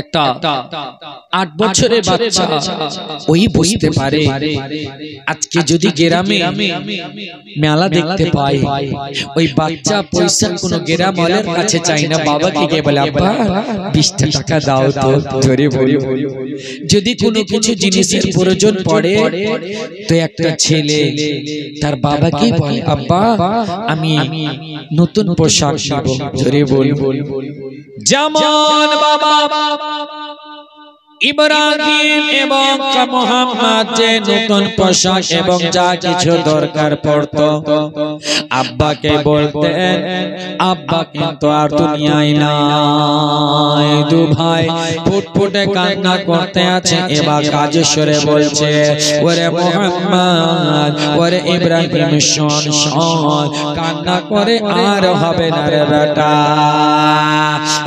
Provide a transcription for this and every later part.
একটা 8 বছরের বাচ্চা ওই বুঝতে পারে আজকে যদি গ্রামে মেলা দেখতে পাই ওই বাচ্চা পয়সা কোনো গ্রামওয়ালার কাছে চাই না, বাবাকে গিয়ে বলে আব্বা 20 টাকা দাও তো, ধরে বলি যদি কোনো কিছু জিনিসের প্রয়োজন পড়ে তো একটা ছেলে তার বাবাকে বলে আব্বা আমি নতুন পোশাক নেব, ধরে বলি যেমন বাবা ইব্রাহিম এবং মুহাম্মদ যে নতুন পোশাক এবং যা কিছু দরকার পড়তো আব্বাকে বলতেন, আব্বা কিন্তু আর দুনিয়ায় নাই। দু ভাই ফুটফুটে কান্না করতে আছে। এবার কাজেশ্বরে বলছে ওরে মুহাম্মদ ওরে ইব্রাহিম শোন শোন, কান্না করে আর হবে না রে বেটা।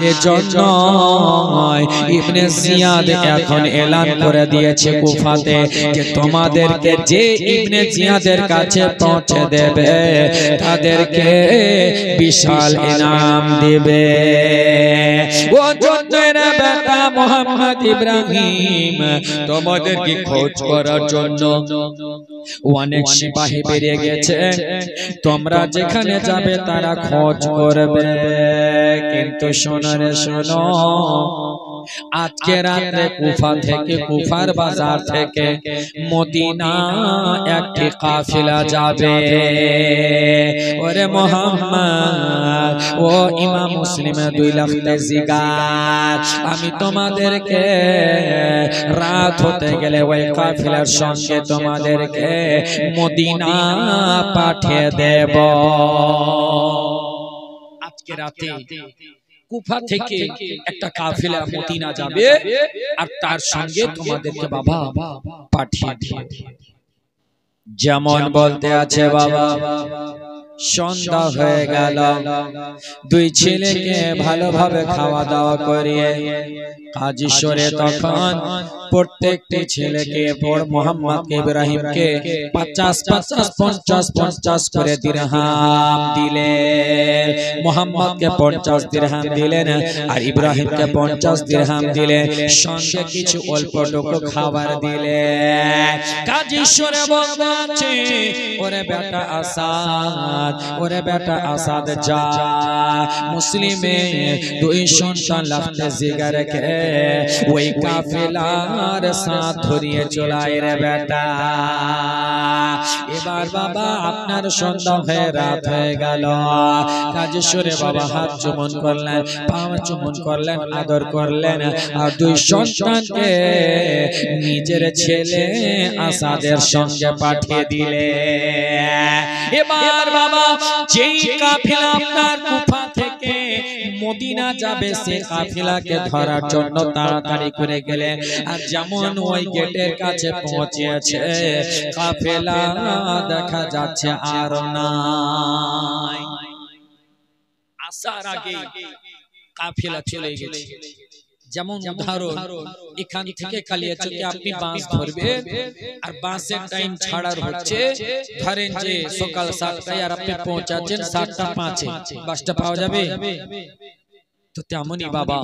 এজন্য ইবনে জিয়াদ এখন এলান করে দিয়েছে কুফাতে যে তোমাদেরকে যে ইবনে জিয়াদের কাছে পৌঁছে দেবে তাদেরকে বিশাল ইনাম দিবে। ও জন্মের বেটা মুহাম্মদ ইব্রাহিম তোমাদেরকে খোঁজ করার জন্য অনেক সিপাহী বেরিয়ে গেছে, তোমরা যেখানে যাবে তারা খোঁজ করবে। কিন্তু শোনো রে শোনো, আজকে রাতে কুফা থেকে কুফার বাজার থেকে মদিনা একটি কাফিলা যাবে। ওরে মুহাম্মদ ও ইমাম মুসলিমে 2 লাখ জিগার আমি তোমাদেরকে রাত হতে গেলে ওই কাফিলার সঙ্গে তোমাদেরকে মদিনা পাঠিয়ে দেব। আজকে রাতে কুফা থেকে একটা কাফেলা মদিনা যাবে আর তার সঙ্গে তোমাদেরকে বাবা পাঠিয়ে দিবে। যেমন বলতে আছে বাবা সন্ধ্যা হয়ে গেল, 2 ছেলেকে ভালোভাবে খাওয়া দাওয়া করিয়ে কাজেশ্বরে তখন প্রত্যেকটি ছেলেকে পর মোহাম্মদ ইব্রাহিমকে 50 করে দিরহাম দিলেন, মোহাম্মদকে 50 দিরহাম দিলেন আর ইব্রাহিমকে 50 দিরহাম দিলেন, সঙ্গে কিছু অল্পটুকু খাবার দিলেন। কাজেশ্বরে বলছে ওরে বেটা আসাদ, ওরে বেটা আসাদ যা মুসলিমে 2 সন্তান লাফতে জিগার কে ওই কাফেলার সাথ ধরিয়ে চলায় রে বেটা। এবার বাবা আপনার সন্ধ্যা হয়ে রাত হয়ে গেল, কাজেশ্বরে বাবা হাত চুম্বন করলেন, পা চুম্বন করলেন, আদর করলেন আর 2 সন্তানকে নিজের ছেলে আসাদের সঙ্গে পাঠিয়ে দিলেন। এবার বাবা যেই কাফেলা আপনার কুফা থেকে মদিনা যাবে সে কাফেলাকে ধরার জন্য তাড়াতাড়ি করে গেলেন। আর যেমন ওই গেটের কাছে পৌঁছেছে কাফেলা দেখা যাচ্ছে আর নাই, আসার আগে কাফেলা চলে গেছে। যেমন উদাহরণ এখান থেকে কালিয়াচকে আপনি বাস ধরবেন আর বাসের টাইম ছাড়ার হচ্ছে ধরেন যে সকাল 7টায় আর আপনি পৌঁছাচ্ছেন 7টা 5-এ, বাসটা পাওয়া যাবে? তো তেমনই বাবা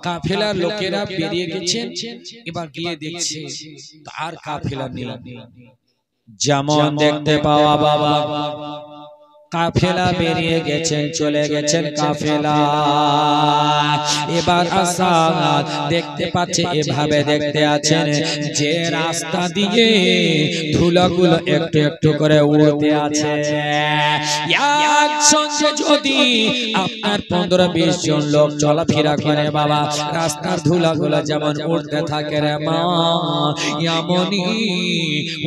কাফেলার লোকেরা বেরিয়ে গেছেন, এবার গিয়ে দেখছে আর কাফেলা নেই। যেমন দেখতে পাওয়া বাবা কাফেলা বেরিয়ে গেছেন, চলে গেছেন কাফেলা। এবার আসাদ দেখতে পাচ্ছে, এভাবে দেখতে আছেন যে রাস্তা দিয়ে ধুলাগুলো একটু একটু করে উড়তে আছে। একসঙ্গে যদি আপনার 15-20 জন লোক চলাফেরা করে বাবা, রাস্তার ধুলাগুলো যেমন উড়তে থাকে রে মা, এমনই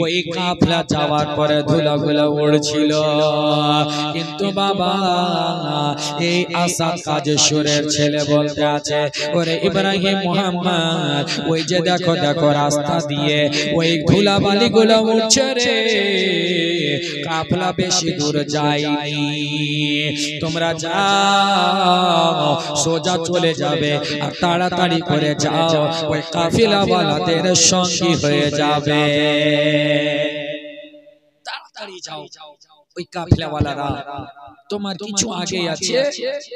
ওই কাফেলা যাওয়ার পরে ধুলাগুলো উড়ছিল। কিন্তু বাবা এই আসাদ কাজেশ্বরের ছেলে বলতে আছে ওরে ইব্রাহিম মুহাম্মদ ওই যে দেখো দেখো রাস্তা দিয়ে ওই ধুলাবালি গুলো উঠছে রে, কাফেলা বেশি দূর যায়নি, তোমরা যাও সোজা চলে যাবে আর তাড়াতাড়ি করে যাও, ওই কাফেলাওয়ালাদের সঙ্গী হয়ে যাবে, তাড়াতাড়ি যাও। ওই কাফেলাওয়ালারা তোমার কিছু আগে আছে,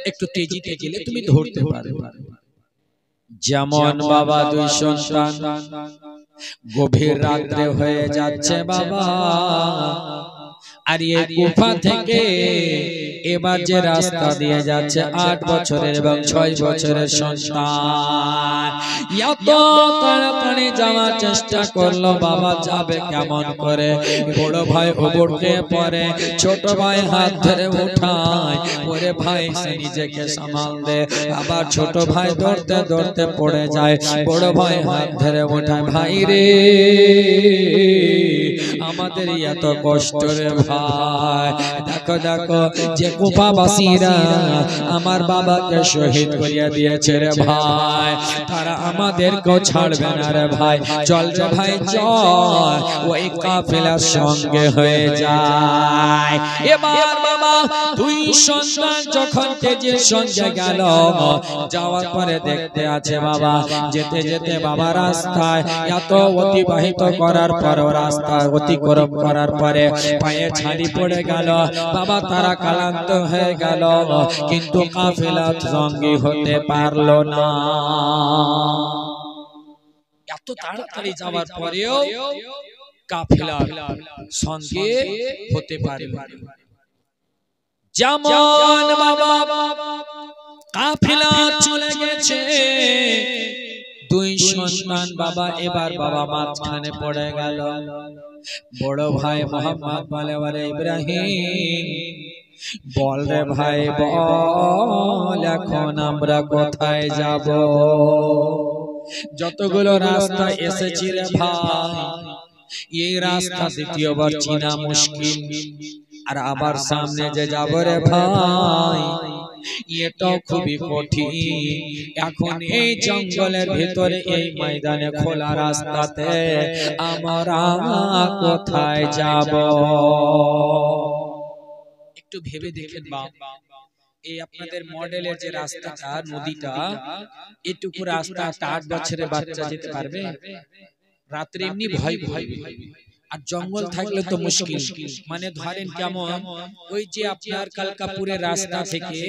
একটু তেজিতে গেলে তুমি ধরতে পারবে। যেমন বাবা দুই সন্তান, গভীর রাত্রে হয়ে যাচ্ছে বাবা, আর এই কুফা থেকে এবার যে রাস্তা দিয়ে যাচ্ছে 8 বছরের এবং 6 বছরের সন্তান, এত তাড়াতাড়ি যাওয়ার চেষ্টা করলো বাবা, যাবে কেমন করে? বড় ভাই ওপরকে পড়ে, ছোট ভাই হাত ধরে উঠায়, ওরে ভাই সে নিজেকে সামাল দে। আবার ছোট ভাই দৌড়তে দৌড়তে পড়ে যায়, বড় ভাই হাত ধরে উঠায়, ভাই রে আমাদের এত কষ্ট রে ভাই, দেখো দেখো যে কুফাবাসীরা আমার বাবাকে শহীদ করিয়া দিয়েছে রে ভাই, তারা আমাদেরকেও ছাড়বে না রে ভাই, চল রে ভাই চল, ওই কাফেলার সঙ্গে হয়ে যায়। এবার বাবা দুই সন্তান যখন তেজের সঙ্গে গেল, যাওয়ার পরে দেখতে আছে বাবা, যেতে যেতে বাবা রাস্তায় এত অতিবাহিত করার পর, রাস্তা অতিক্রম করার পরে পায়ে ছাড়ি পড়ে গেল বাবা, তারা ক্লান্ত হয়ে গেল, কিন্তু কাফেলা সঙ্গী হতে পারলো না। এত তাড়াতাড়ি যাওয়ার পরেও কাফেলা সঙ্গে হতে পারলো না। যেমন বাবা কাফেলা চলে গেছে, দুই সন্তান বাবা এবার বাবা মাঝখানে পড়ে গেল। বড় ভাই মোহাম্মদ বলে, ওরে ইব্রাহিম বল রে ভাই বল, এখন আমরা কোথায় যাব? যতগুলো রাস্তা এসেছি রে ভাই, এই রাস্তা দ্বিতীয়বার চেনা মুশকিল, আর আবার সামনে যে যাব রে ভাই এটা খুবই কঠিন। এখন এই জঙ্গলের ভিতরে এই ময়দানে খোলা রাস্তাতে আমরা কোথায় যাব? একটু ভেবে দেখেন বাবা, এই আপনাদের মডেলের যে রাস্তাটা, নদীটা, এটুকু রাস্তা 8 বছরের বাচ্চা যেতে পারবে? রাত্রে এমনি ভয় ভয়, আর জঙ্গল থাকলে তো মুশকিল। মানে ধরেন কেমন, ওই যে আপনার কালকাপুরের রাস্তা থেকে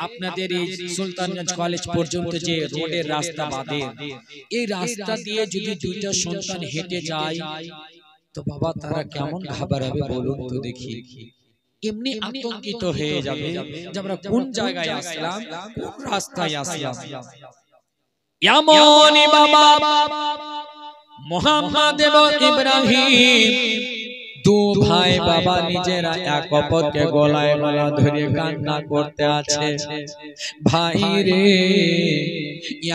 আপনাদের এই সুলতানগঞ্জ কলেজ পর্যন্ত যে রোডের রাস্তা বাদে, এই রাস্তা দিয়ে যদি দুইটা সন্তান হেঁটে যায় তো বাবা তারা কেমন ঘাবড়াবে বলুন তো দেখি। এমনি আতঙ্কিত হয়ে যাবে যে আমরা কোন জায়গায় আসলাম, কোন রাস্তায় আসলাম। এমনই বাবা মোহাম্মদ এবং ইব্রাহিম দু ভাই বাবা নিজেরা এক অপরকে গলায় গলা ধরে কান্না করতে আছে, ভাই রে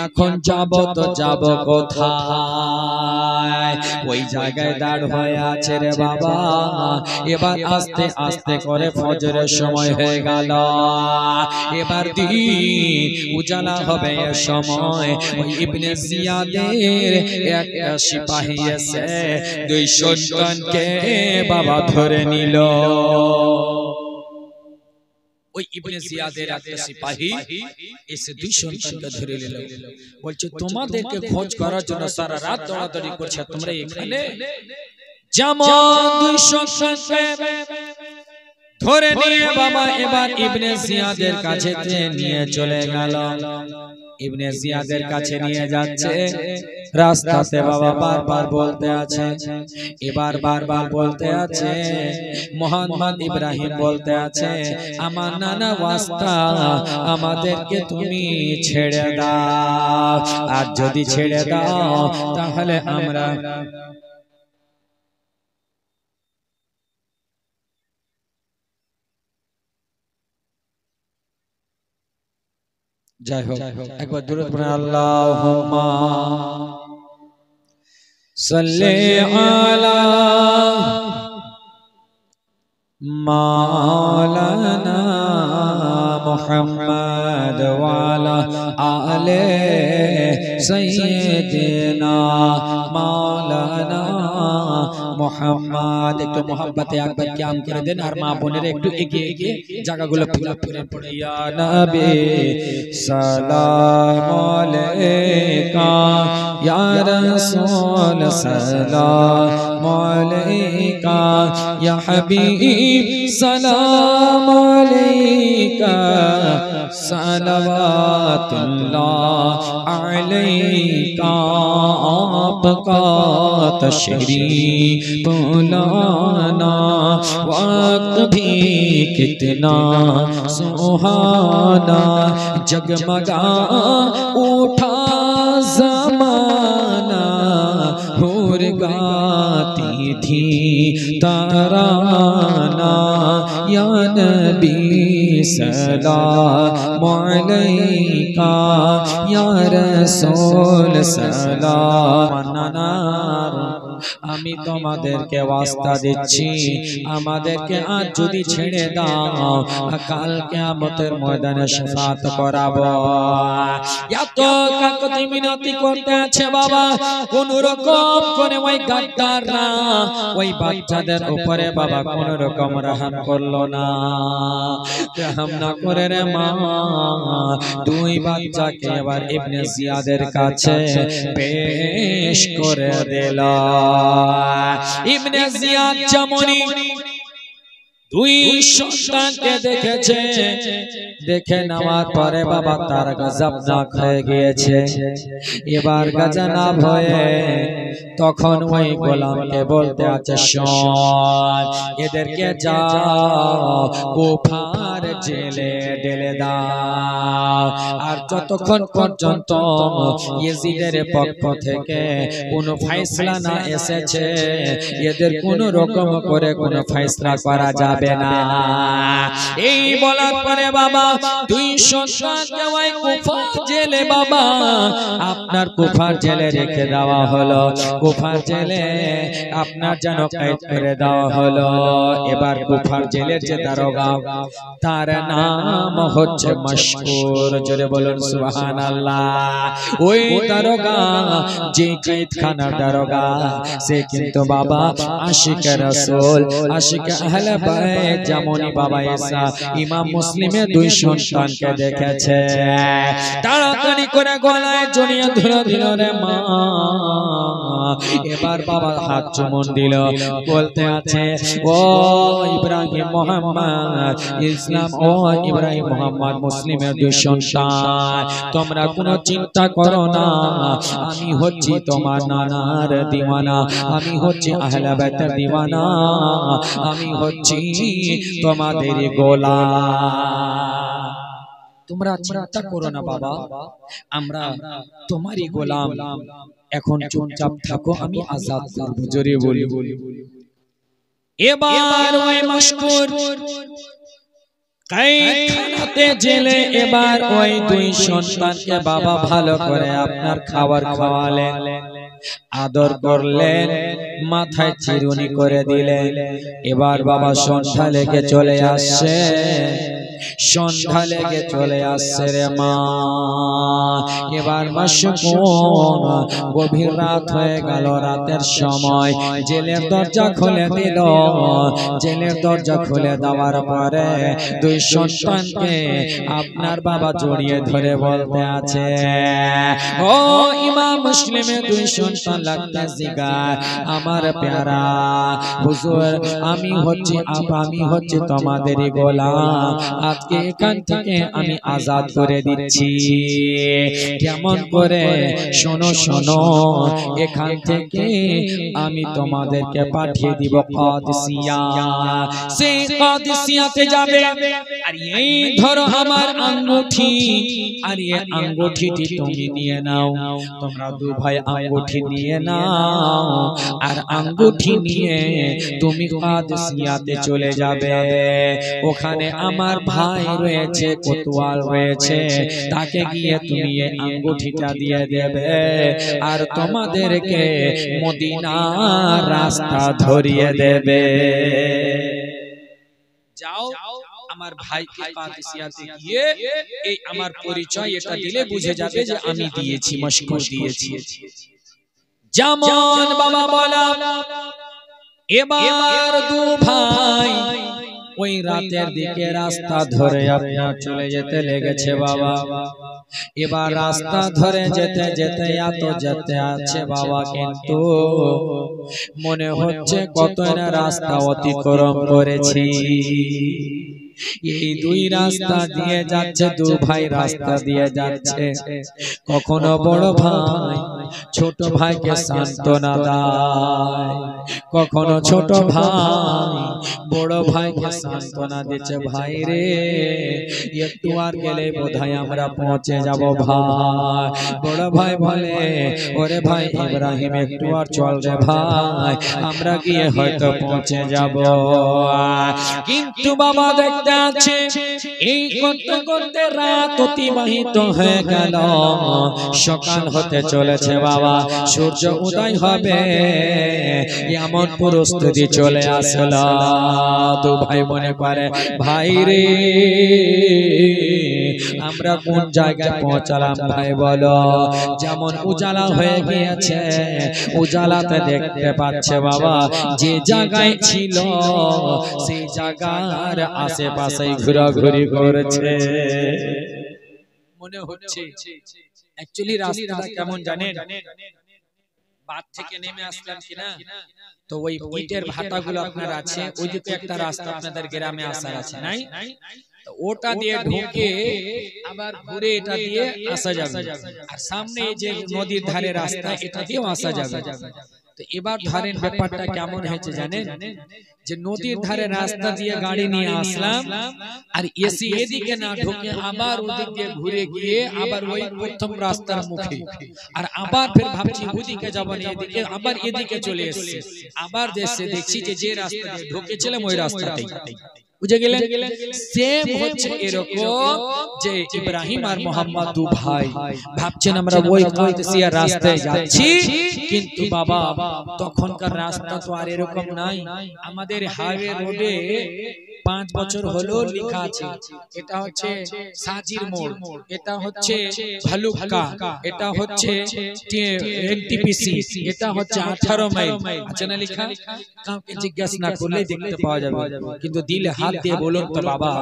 এখন যাব তো যাব কোথায়? ওই জায়গায় দাঁড় হয়ে আছে রে বাবা। এবার আস্তে আস্তে করে ফজরের সময় হয়ে গেল, এবার দিন উজালা হবে এ সময়। ওই ইবনে জিয়াদের এক সিপাহী এসে দুই সন্তানকে বাবা ধরে নিল। ওই ইবনে জিয়াদের একটা সিপাহী এসে দুই সন্তানকে ধরে নিল, বলছে তোমাদেরকে খোঁজ করার জন্য সারা রাত দৌড়াদৌড়ি করছে, তোমরা এখানে? যেমন দুই সন্তানকে ধরে নিয়ে বাবা এবার ইবনে জিয়াদের কাছে নিয়ে চলে গেল। ইবনে জিয়াদের কাছে নিয়ে যাচ্ছে, রাস্তাতে বাবা বারবার বলতে আছে, এবার বারবার বলতে আছে, মোহাম্মদ ইব্রাহিম বলতে আছে, আমার নানা ওয়াস্তা আমাদেরকে তুমি ছেড়ে দাও, আর যদি ছেড়ে দাও তাহলে আমরা যাই হোক একবার দুরূদ পড়েন, আল্লাহুম্মা সাল্লি আলা মাওলানা মুহাম্মদ ওয়া আলা আলি সাইয়্যিদিনা মাওলানা মুহাম্মদ। একটু মোহাব্বতে একবার কিয়াম করে দেন, আর মা বোনেরা একটু এগিয়ে এগিয়ে জায়গাগুলো ফিল আপ করে পড়ে, ইয়া নবী সালাম আলাইকা, ইয়া রাসূল সালাম আলাইকা ইয়া হাবিব সালাম আলাইকা সালাওয়াতুল্লাহ আলাইকা आपका तशरीफ लाना वक्त भी कितना सुहाना जगमगा उठा ज़माना हुर गाती थी तराना या नबी सलाम अलैका या रसूल सलाम আমি তোমাদেরকে ওয়াস্তা দিচ্ছি আমাদেরকে আজ যদি ছেড়ে দাও কাল কিয়ামতের ময়দানে শাফাত করাবো এত কাকুতি মিনতি করতে আছে বাবা কোন রকম করে ওই গাদ্দাররা ওই বাচ্চাদের উপরে বাবা কোন রকম রহম করলো না রহম না করে রে মা দুই বাচ্চাকে এবার ইবনে জিয়াদের কাছে পেশ করে দিল ইবনে জিয়াদ জামনি দুই সন্তানকে দেখেছে দেখে নেওয়ার পরে বাবা তার গজবনাক হয়ে গিয়েছে এবার গজনাব হয়ে তখন ওই গোলামকে বলতে আছে শোন এদেরকে যাও কুফার জেলে ঢেলে দাও আর যতক্ষণ পর্যন্ত ইয়েজিদের পক্ষ থেকে কোনো ফয়সালা না এসেছে এদের কোনো রকম করে কোনো ফয়সালা করা যাবে না এই বলার পরে বাবা দুই সন্তানকে ওই কুফার জেলে বাবা আপনার কুফার জেলে রেখে দেওয়া হলো কুফার জেলে আপনার যেন কয়েদ করে দেওয়া হলো এবার কুফার জেলের যে দারোগা তার নাম হচ্ছে মশকুর জোরে বলুন সুবহানাল্লাহ ওই দারোগা যে কয়েদখানার দারোগা সে কিন্তু বাবা আশিকে রাসূল আশিকে আহলে বাইত যেমনই বাবা ঈসা ইমাম মুসলিমে দুই সন্তানকে দেখেছে তাড়াতাড়ি করে গলায় জড়িয়ে ধরে দিল রে মা এবার বাবা হাত চুমন দিল বলতে আছে ও ইব্রাহিম মোহাম্মদ ইসলাম ও ইব্রাহিম মোহাম্মদ মুসলিমের দুই সন্তান তোমরা কোনো চিন্তা করো না আমি হচ্ছি তোমার নানার দিওয়ানা আমি হচ্ছি আহলে বাইতের দিওয়ানা আমি হচ্ছি তোমাদের গোলাম তোমরা চিন্তা করো না বাবা আমরা তোমারই গোলাম এখন চুপচাপ থাকো আমি আজাদ করব জোরে বলি এবার ওই মশকুর কায়খানাতে জেলে এবার ওই দুই সন্তানকে বাবা ভালো করে আপনার খাবার খাওয়ালেন আদর করলেন মাথায় চিরুনি করে দিলেন এবার বাবা সন্ধ্যা লেগে চলে আসছে সন্ধ্যা লেগে চলে আসছে রে মা এবার মশকুর গভীর রাত হয়ে গেল রাতের সময় জেলের দরজা খুলে দিল জেলের দরজা খুলে দেওয়ার পরে দুই সন্তানকে আপনার বাবা জড়িয়ে ধরে বলতে আছে ও ইমাম মুসলিমের দুই সন্তান লাগতে জিগার আমার প্যারা হুজুর আমি হচ্ছি তোমাদেরই গোলাম আজকে এখান থেকে আমি আজাদ করে দিচ্ছি কেমন করে শোনো শোনো এখান থেকে আমি তোমাদেরকে পাঠিয়ে দিব কাদিসিয়া সেই কাদিসিয়াতে যাবে আর এই ধরো আমার আঙ্গুঠি আর এই আঙ্গুঠিটি তুমি নিয়ে নাও তোমরা দুই ভাই আঙ্গুঠি নিয়ে নাও আর আঙ্গুঠি নিয়ে তুমি কাদিসিয়াতে চলে যাবে ওখানে আমার ভাই রয়েছে কোতোয়াল রয়েছে তাকে গিয়ে তুমি এই আঙ্গুঠিটা দিয়ে দেবে আর তোমাদেরকে মদিনার রাস্তা ধরিয়ে দেবে যাও আমার ভাইকে কাদিসিয়াতে গিয়ে এই আমার পরিচয় এটা দিলে বুঝে যাবে যে আমি দিয়েছি মশকুর দিয়েছি যেমন বাবা বলা এবার দু ভাই ওই রাতের দিকে রাস্তা ধরে আপনার চলে যেতে লেগেছে বাবা এবার রাস্তা ধরে যেতে যেতে এত যেতে আছে বাবা, কিন্তু মনে হচ্ছে কত না রাস্তা অতিক্রম করেছি। এই দুই রাস্তা দিয়ে যাচ্ছে, দু ভাই রাস্তা দিয়ে যাচ্ছে। কখনো বড় ভাই ছোট ভাইকে সান্ত্বনা দেয়, কখনো ছোট ভাই বড় ভাইকে সান্ত্বনা দিচ্ছে, ভাই রে একটু আর গেলে বোধহয় আমরা পৌঁছে যাব ভাই। বড় ভাই বলে, ওরে ভাই ইব্রাহিম একটু আর চল রে ভাই, আমরা গিয়ে হয়তো পৌঁছে যাব। কিন্তু বাবা দেখতে আছে এই করতে করতে রাত অতিবাহিত হয়ে গেল, সকাল হতে চলেছে বাবা, সূর্য উদয় হবে এমন প্রস্তুতি চলে আসলো। দু ভাই মনে করে, ভাই রে আমরা কোন জায়গায় পৌঁছালাম ভাই বলো। যেমন উজালা হয়ে গিয়েছে, উজালাতে দেখতে পাচ্ছে বাবা যে জায়গায় ছিল সেই জায়গার আশেপাশে ঘোরাঘুরি করেছে। মনে হচ্ছে অ্যাকচুয়ালি রাস্তাটা কেমন জানেন, বাদ থেকে নেমে আসলাম কিনা, তো ওই ইটের ভাটাগুলো আপনার আছে, ওইদিকে একটা রাস্তা আপনাদের গ্রামে আসার আছে নাই, ওটা দিয়ে ঢুকে আবার ঘুরে এটা দিয়ে আসা যাবে, আর সামনে যে নদীর ধারে রাস্তা এটা দিয়েও আসা যাবে। তো এবার ধরেন ব্যাপারটা কেমন হয়েছে জানেন, যে নদীর ধারে রাস্তা দিয়ে গাড়ি নিয়ে আসলাম, আর এসি এদিকে না ঢুকে আবার ওদিক দিয়ে ঘুরে গিয়ে আবার ওই প্রথম রাস্তার মুখে, আর আবার ফের ভাবছি ওদিকে যাব না, এদিকে আবার এদিকে চলে এসেছি, আবার দেশে দেখছি যে রাস্তা দিয়ে ঢুকেছিলাম ওই রাস্তাতেই। বুঝে গেলেন? সেম হচ্ছে এরকম যে ইব্রাহিম আর মোহাম্মদ দু ভাই ভাবছেন আমরা ওই কাদসিয়া রাস্তায় যাচ্ছি, কিন্তু বাবা তখনকার রাস্তা তো আর এরকম নাই। আমাদের হাইওয়ে রোডে 5 বছর হলো লেখা আছে, এটা হচ্ছে সাজির মোড়, এটা হচ্ছে ভালুকা, এটা হচ্ছে এনটিপিসি, এটা হচ্ছে 18 মাইল, আছে না লেখা? কাউকে জিজ্ঞাসা না করলে দেখতে পাওয়া যাবে। কিন্তু দিলে হাত দিয়ে বলুন তো বাবা,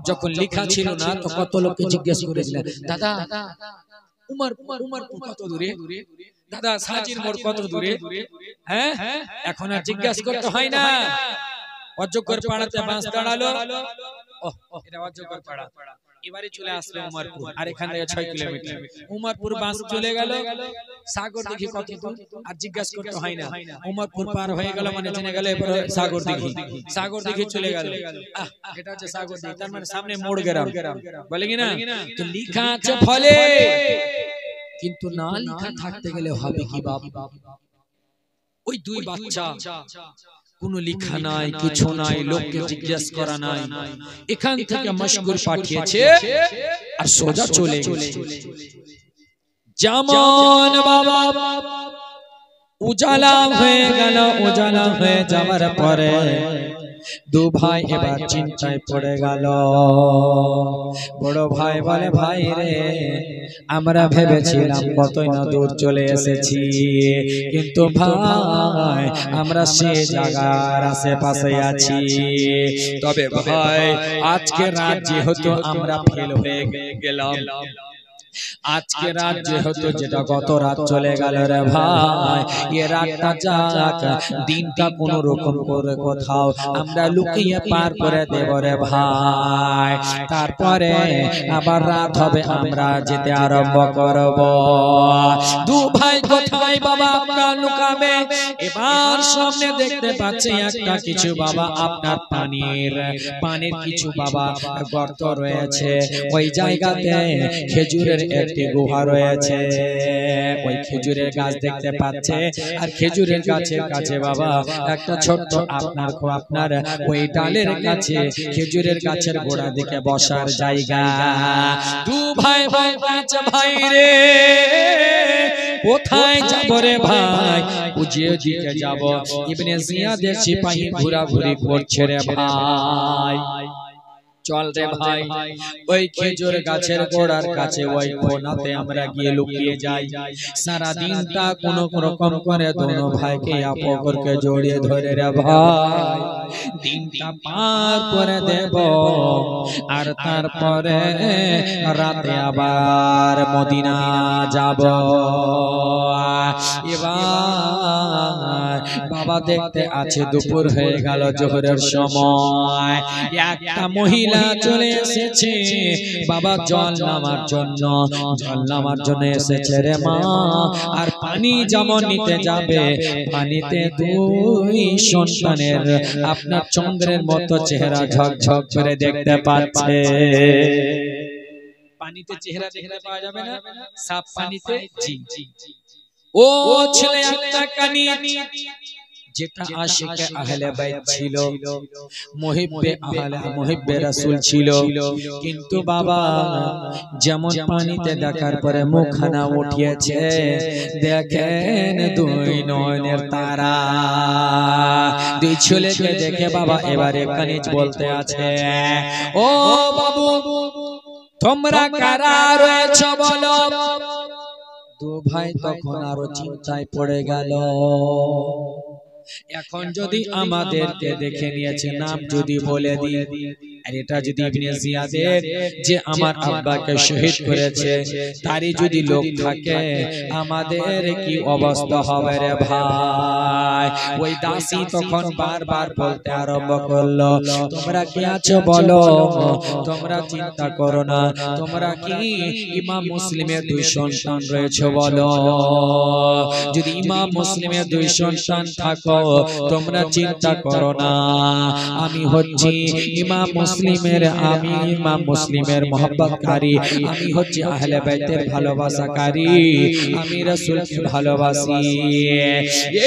যখন লেখা ছিল না তো কত লোককে জিজ্ঞাসা করেছিলেন, দাদা উমরপুর কত দূরে, দাদা সাজির মোড় কত দূরে? হ্যাঁ, এখন আর জিজ্ঞাসা করতে হয় না। অযোগ্যর পাড়াতে বাস দাঁড়ালো, এটা অযোগ্যর পাড়া, এবারে চলে আসলো উমরপুর, আর এখান থেকে 6 কিলোমিটার। উমরপুর বাস চলে গেল, সাগর দিঘি কত দূর, আর জিজ্ঞাসা করতে হয় না। উমরপুর পার হয়ে গেল মানে জেনে গেল এবারে সাগর দিঘি, সাগর দিঘি চলে গেল, এটা হচ্ছে সাগর দিঘি, তার মানে সামনে মোড় গ্রাম, বলে কি না? তো লেখা আছে ফলে, কিন্তু না লেখা থাকতে গেলে হবে কি বাবা? ওই দুই বাচ্চা কোনো লেখা নাই, কিছু নাই, লোককে জিজ্ঞাসা করা নাই, এখান থেকে মশগুর পাঠিয়েছে আর সোজা চলে গেছে। যেমন বাবা উজালা হয়ে গেল, উজালা হয়ে যাওয়ার পরে দু ভাই এবার চিন্তায় পড়ে গেল। বড় ভাই বলে, ভাই রে আমরা ভেবেছিলাম কতই না দূর চলে এসেছি, কিন্তু ভাই আমরা সে জায়গার আশেপাশে আছি। তবে ভাই আজকে রাত যেহেতু আমরা ফেল হয়ে গেলাম, আজকে রাত যেহেতু যেটা গত রাত চলে গেল রে ভাই, এ রাতটা যাক, দিনটা কোন রকম করে কোথাও আমরা লুকিয়ে পার করে দেব রে ভাই, তারপরে আবার রাত হবে আমরা যেতে আরম্ভ করব। দু ভাই কোথায় বাবা আপনারা লুকাবে? এবার সামনে দেখতে পাচ্ছি একটা কিছু বাবা আপনার পানির কিছু বাবা গর্ত রয়েছে, ওই জায়গাতে খেজুরের একটি গুহা রয়েছে, ওই খেজুরের গাছ দেখতে পাচ্ছে, আর খেজুরের গাছের কাছে বাবা একটা ছোট্ট আপনার ওই ডালের কাছে খেজুরের গাছের গোড়া দিকে বসার জায়গা। দু ভাই ভাই রে কোথায় যাব রে ভাই? বুঝিয়ে দিতে যাব। ইবনে জিয়াদের সিপাহী ঘোরাঘুরি করছে রে ভাই। চল রে ভাই ওই খেজুর গাছের গোড়ার কাছে ওই কোণাতে আমরা গিয়ে লুকিয়ে যাই। সারা দিনটা কোনো রকম করে দোনো ভাইকে আপরকে জড়িয়ে ধরে রে ভাই দিনটা পার করে দেব, আর তারপরে রাতে আবার মদিনা যাব। এবার বাবা দেখতে আছে দুপুর হয়ে গেল, জোহরের সময়। একটা মহিলা চলে এসেছে বাবা জল নামার জন্য এসেছে রে মা। আর পানি যেমন নিতে যাবে, পানিতে দুই সন্তানের আপনার চন্দ্রের মতো চেহারা ঝকঝক করে দেখতে পাচ্ছে। পানিতে চেহারা দেখতে পাওয়া যাবে না, সাফ পানিতে। জি ও ছেলে একটা কানি যেটা আশিকে আহলে বাইত ছিল, মুহিব্বে রাসূল ছিল, কিন্তু বাবা যেমন পানিতে দেখার পরে মুখখানা উঠিয়েছে, দেখেন দুই নয়নের তারা। দুই ছেলেকে দেখে বাবা এবারে কানিজ বলতে আছে, ও বাবু তোমরা কারা রয়েছো বলো। দু ভাই তখন আরো চিন্তায় পড়ে গেল। এখন যদি আমাদেরকে দেখে নিয়েছে, নাম যদি বলে দিই, আর এটা যদি ইবনে জিয়াদের যে আমার আব্বাকে শহীদ করেছে তারই যদি লোক থাকে, আমাদের কি অবস্থা হবে রে ভাই। ওই দাসী তখন বারবার বলতে আরম্ভ করলো, তোমরা কি আছো বলো, তোমরা চিন্তা করো না, তোমরা কি ইমাম মুসলিমের দুই সন্তান রয়েছে বলো। যদি ইমাম মুসলিমের দুই সন্তান থাকো, তোমরা চিন্তা করো না, আমি হচ্ছি ইমাম মুসলিমের মোহাব্বতকারী, আমি হচ্ছি আহলে বাইতের ভালোবাসাকারী, আমি রাসূলকে ভালোবাসি।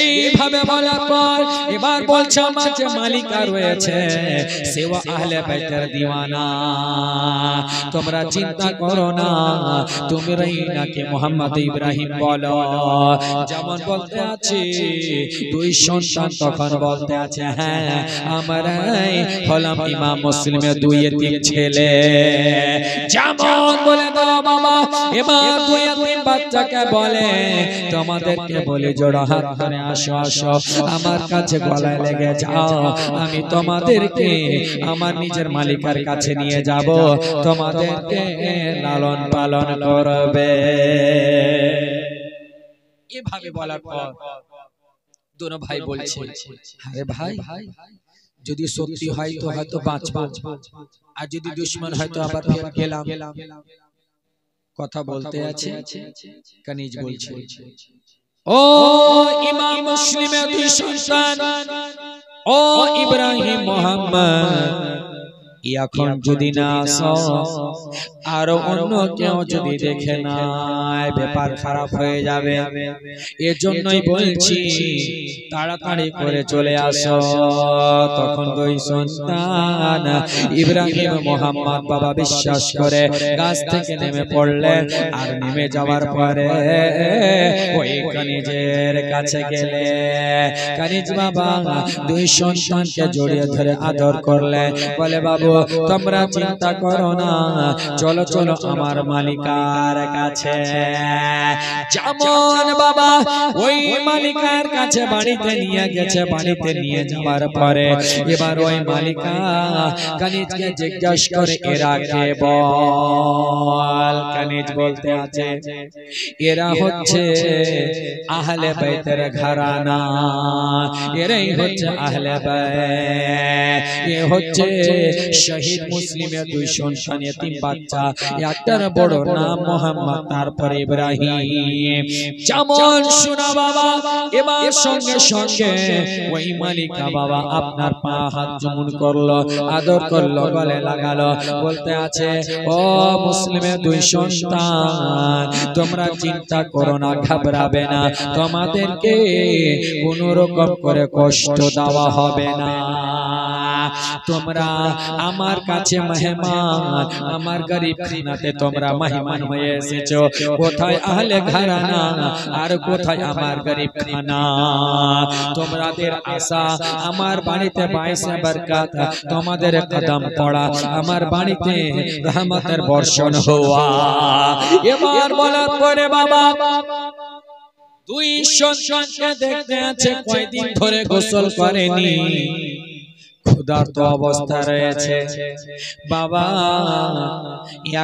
এইভাবে বলার পর এবার বলছে আমার যে মালিকা রয়েছে সেও আহলে বাইতের দিওয়ানা। তোমরা চিন্তা করো না, তোমরাই নাকি মোহাম্মদ ইব্রাহিম বলো। যেমন বলতে আছে দুই সন্তান, তখন বলতে আছে হ্যাঁ আমরাই হলাম ইমাম মুসলিমের দুই এতিম ছেলে। যেমন বলে দাও বাবা, এবার দুই এতিম বাচ্চাকে বলে তোমাদেরকে বলে জোড়া হাত ধরে আসো আসো আমার কাছে গলায় লেগে যাও, আমি তোমাদেরকে আমার নিজের মালিকার কাছে নিয়ে যাব, তোমাদেরকে লালন পালন করবে। এভাবে বলার পর দোনো ভাই বলছে, আরে ভাই যদি সত্যি হয় তো হয়তো বাঁচবো, আর যদি দুশমন হয় তো আবার ফের গেলাম। কথা বলতে আছে কানিজ বলছে, ও ইমাম মুসলিমের দুই সন্তান, ও ইব্রাহিম মোহাম্মদ, এখন যদি না আসো, আর অন্য কেউ যদি দেখে নাই ব্যাপার খারাপ হয়ে যাবে। এজন্যই বলছি তাড়াতাড়ি করে চলে আসো। তখন দুই সন্তান ইব্রাহিম মোহাম্মদ বাবা বিশ্বাস করে গাছ থেকে নেমে পড়লেন। আর নেমে যাওয়ার পরে ওই কানিজের কাছে গেলে কানিজ বাবা দুই সন্তানকে জড়িয়ে ধরে আদর করলেন, বলে বাবু তোমরা চিন্তা করো না, চলো চলো আমার মালিকার কাছে। যেমন বাবা ওই মালিকার কাছে বাড়িতে নিয়ে গেছে, বাড়িতে নিয়ে যাওয়ার পরে এবার ওই মালিকা কানিজকে জিজ্ঞাসা করে এরা কে বল। কানিজ বলতে আছে এরা হচ্ছে আহলে বাইতের ঘরানা, এরাই হচ্ছে আহলে বাইত, এ হচ্ছে শহীদ মুসলিমের দুই সন্তান এতিম বাচ্চা, একটার বড় নাম মোহাম্মদ তারপরে ইব্রাহিম। যেমন শোনা বাবা এবার সঙ্গে সঙ্গে ওই মালিকা বাবা আপনার পা হাত চুমুন করলো, আদর করলো, গলে লাগালো, বলতে আছে ও মুসলিমের দুই সন্তান তোমরা চিন্তা করো না, ঘাবড়াবে না, তোমাদেরকে কোন রকম করে কষ্ট দেওয়া হবে না। তোমরা আমার কাছে মেহমান, আমার গরিব খানাতে তোমরা মেহমান হয়ে এসেছো। কোথায় আহলে ঘরানা আর কোথায় আমার গরিব খানা? তোমাদের আশা আমার বাড়িতে বাইসে বরকত, তোমাদের কদম পড়া আমার বাড়িতে রহমতের বর্ষণ হওয়া। এবার বলার পরে বাবা দুই সন্তানকে দেখতে আছে, কয়দিন ধরে গোসল করেনি, ক্ষুধার্ত অবস্থা রয়েছে। বাবা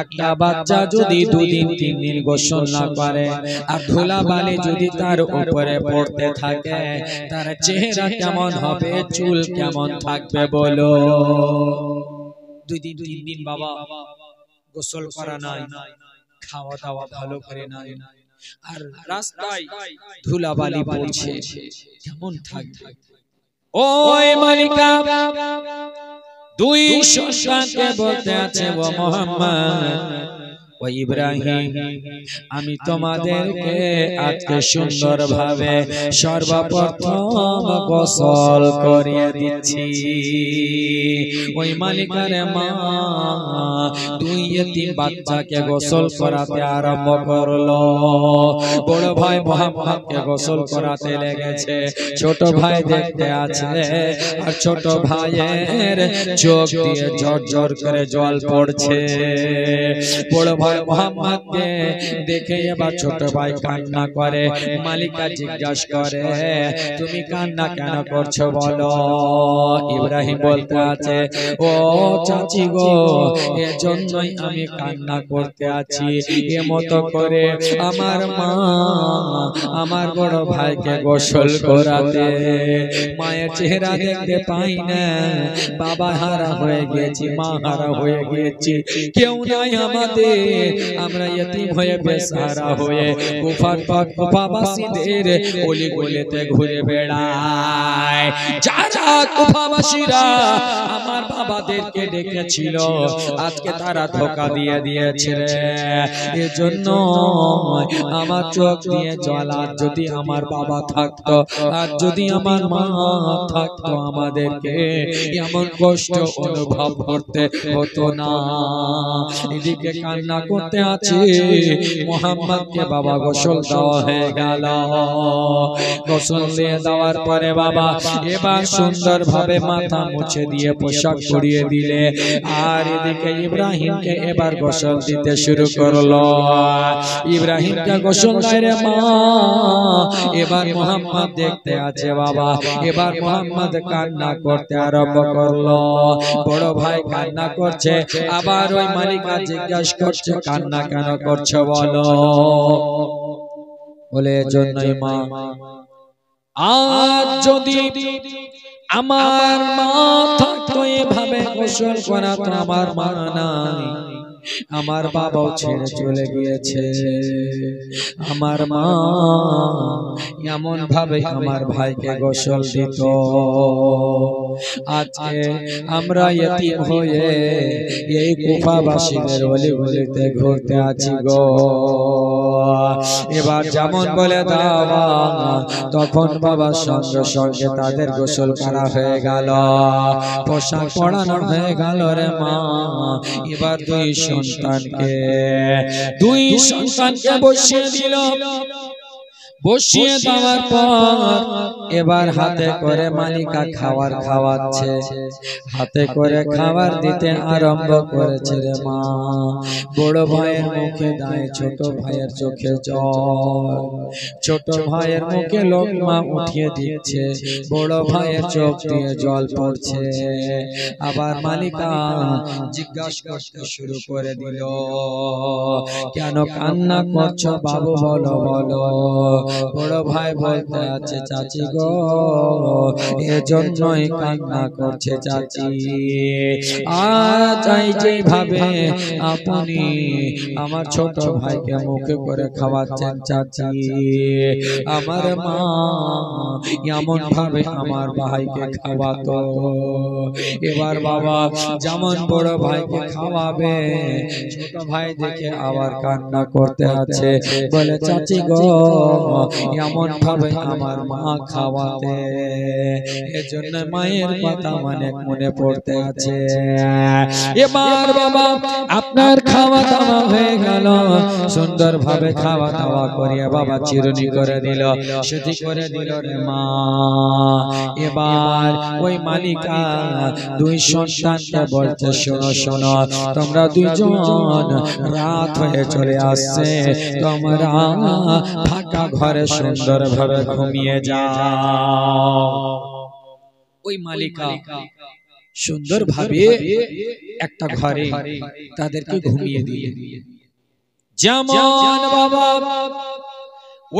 একটা বাচ্চা যদি 2 দিন 3 দিন গোসল না করে আর ধুলাবালি যদি তার উপরে পড়তে থাকে, তার চেহারা কেমন হবে, চুল কেমন থাকবে বলো? 2 দিন 3 দিন বাবা গোসল করা নাই, খাওয়া দাওয়া ভালো করে নাই, আর রাস্তায় ধুলাবালি পড়ছে, কেমন থাকবে? ওই মালিকা দুই সন্তানকে বলতে আছে, ও মুহাম্মদ, ও ইব্রাহিম, আমি তোমাদেরকে আজকে সুন্দরভাবে সর্বপ্রথম গোসল করিয়ে দিচ্ছি। ওই মালিকার মা 2 এতিম বাচ্চাকে গোসল করাতে আরম্ভ করলো। বড় ভাই মুহাম্মদকে গোসল করাতে লেগেছে, ছোট ভাই দেখতে আছে, আর ছোট ভাইয়ের চোখ দিয়ে ঝরঝর করে জল পড়ছে। বড় ভাই মুহাম্মদকে দেখে এবার ছোট ভাই কান্না করে। মালিকা জিজ্ঞাসা করে, তুমি কান্না কেন করছো বলো? ইব্রাহিম বলতে আছে, ও চাচি গো, এজন্যই আমি কান্না করতে আছি, এমতো করে আমার মা আমার বড় ভাইকে গোসল করাতে, মায়ের চেহারা দেখতে পাই না, বাবা হারা হয়ে গেছি, মা হারা হয়ে গেছি, কেউ নাই আমাদের, আমরা ইতিম হয়ে বেসারা হয়ে কুফাবাসীদের অলি গলিতে ঘুরে বেড়ায়। যারা কুফাবাসীরা আমার বাবাদেরকে ডেকেছিল, আজকে তারা ধোঁকা দিয়ে দিয়েছে, এজন্য আমার চোখ দিয়ে জল। আর যদি আমার বাবা থাকতো, আর যদি আমার মা থাকতো, আমাদেরকে এমন কষ্ট অনুভব করতে হতো না। এদিকে কান্না করতে আছে, মুহাম্মদকে বাবা গোসল দেওয়া হয়ে গেল। গোসল দিয়ে দেওয়ার পরে বাবা এবার সুন্দরভাবে মাথা মুছে দিয়ে পোশাক পরিয়ে দিলে, আর এদিকে ইব্রাহিমকে এবার গোসল দিতে শুরু করলো। ইব্রাহিমকে গোসল দেয় রে মা। এবার মুহাম্মদ দেখতে আছে বাবা, এবার মুহাম্মদ কান্না করতে আরম্ভ করলো। বড় ভাই কান্না করছে, আবার ওই মালিকা জিজ্ঞাসা করছে, কান্না কেন করছো বলো? বলে জন্যই মা, আজ যদি আমার মা থাকতো এভাবে গোসল করাতো, আমার মা নাই, আমার বাবাও ছেড়ে চলে গিয়েছে, আমার মা এমন ভাবে আমার ভাইকে গোসল দিত। আজকে আমরা ইতিম হয়ে এই কুফাবাসীদের অলি গলিতে ঘুরতে আছি গো। এবার যেমন বলে দাওয়া, তখন বাবার সঙ্গে সঙ্গে তাদের গোসল করা হয়ে গেল, পোশাক পরানো হয়ে গেল রে মা। এবার দুই সন্তানকে বসিয়ে দিল। বসিয়ে দেওয়ার পর এবার হাতে করে মালিকা খাবার খাওয়াচ্ছে, হাতে করে খাবার দিতে আরম্ভ করেছে রে মা। বড় ভাইয়ের মুখে দায়, ছোট ভাইয়ের চোখে জল, ছোট ভাইয়ের মুখে লোকমা উঠিয়ে দিচ্ছে, বড় ভাইয়ের চোখ দিয়ে জল পড়ছে। আবার মালিকা জিজ্ঞাসা করতে শুরু করে দিল, কেন কান্না করছো বাবু, বলো বলো। বড় ভাই বলতে আছে, চাচি গো, এজন্যই কান্না করছে চাচি। আজ যেভাবে আপনি আমার ছোট ভাইকে মুখে করে খাওয়াচ্ছেন চাচি, আমার মা এমন ভাবে আমার ভাইকে খাওয়াতো। এবার বাবা যেমন বড় ভাইকে খাওয়াবে, ছোট ভাই দেখে আবার কান্না করতে আছে, বলে চাচি গো, এমন ভাবে আমার মা খাওয়াতে, এজন্য মায়ের কথা অনেক মনে পড়তে আছে। এবার বাবা আপনার খাওয়া দাওয়া হয়ে গেল, সুন্দর ভাবে খাওয়া দাওয়া করিয়া বাবা চিরুনি করে দিল, সেটি করে দিল রে মা। এবার ওই মালিকা দুই সন্তানকে বলতে, শোনো শোনো, তোমরা দুইজন রাত হয়ে চলে আসছে, তোমরা ফাঁকা ঘরে সুন্দর ভাবে ঘুমিয়ে যাও। ওই মালিকা সুন্দর ভাবে একটা ঘরে তাদেরকে ঘুমিয়ে দিয়ে, যেমন বাবা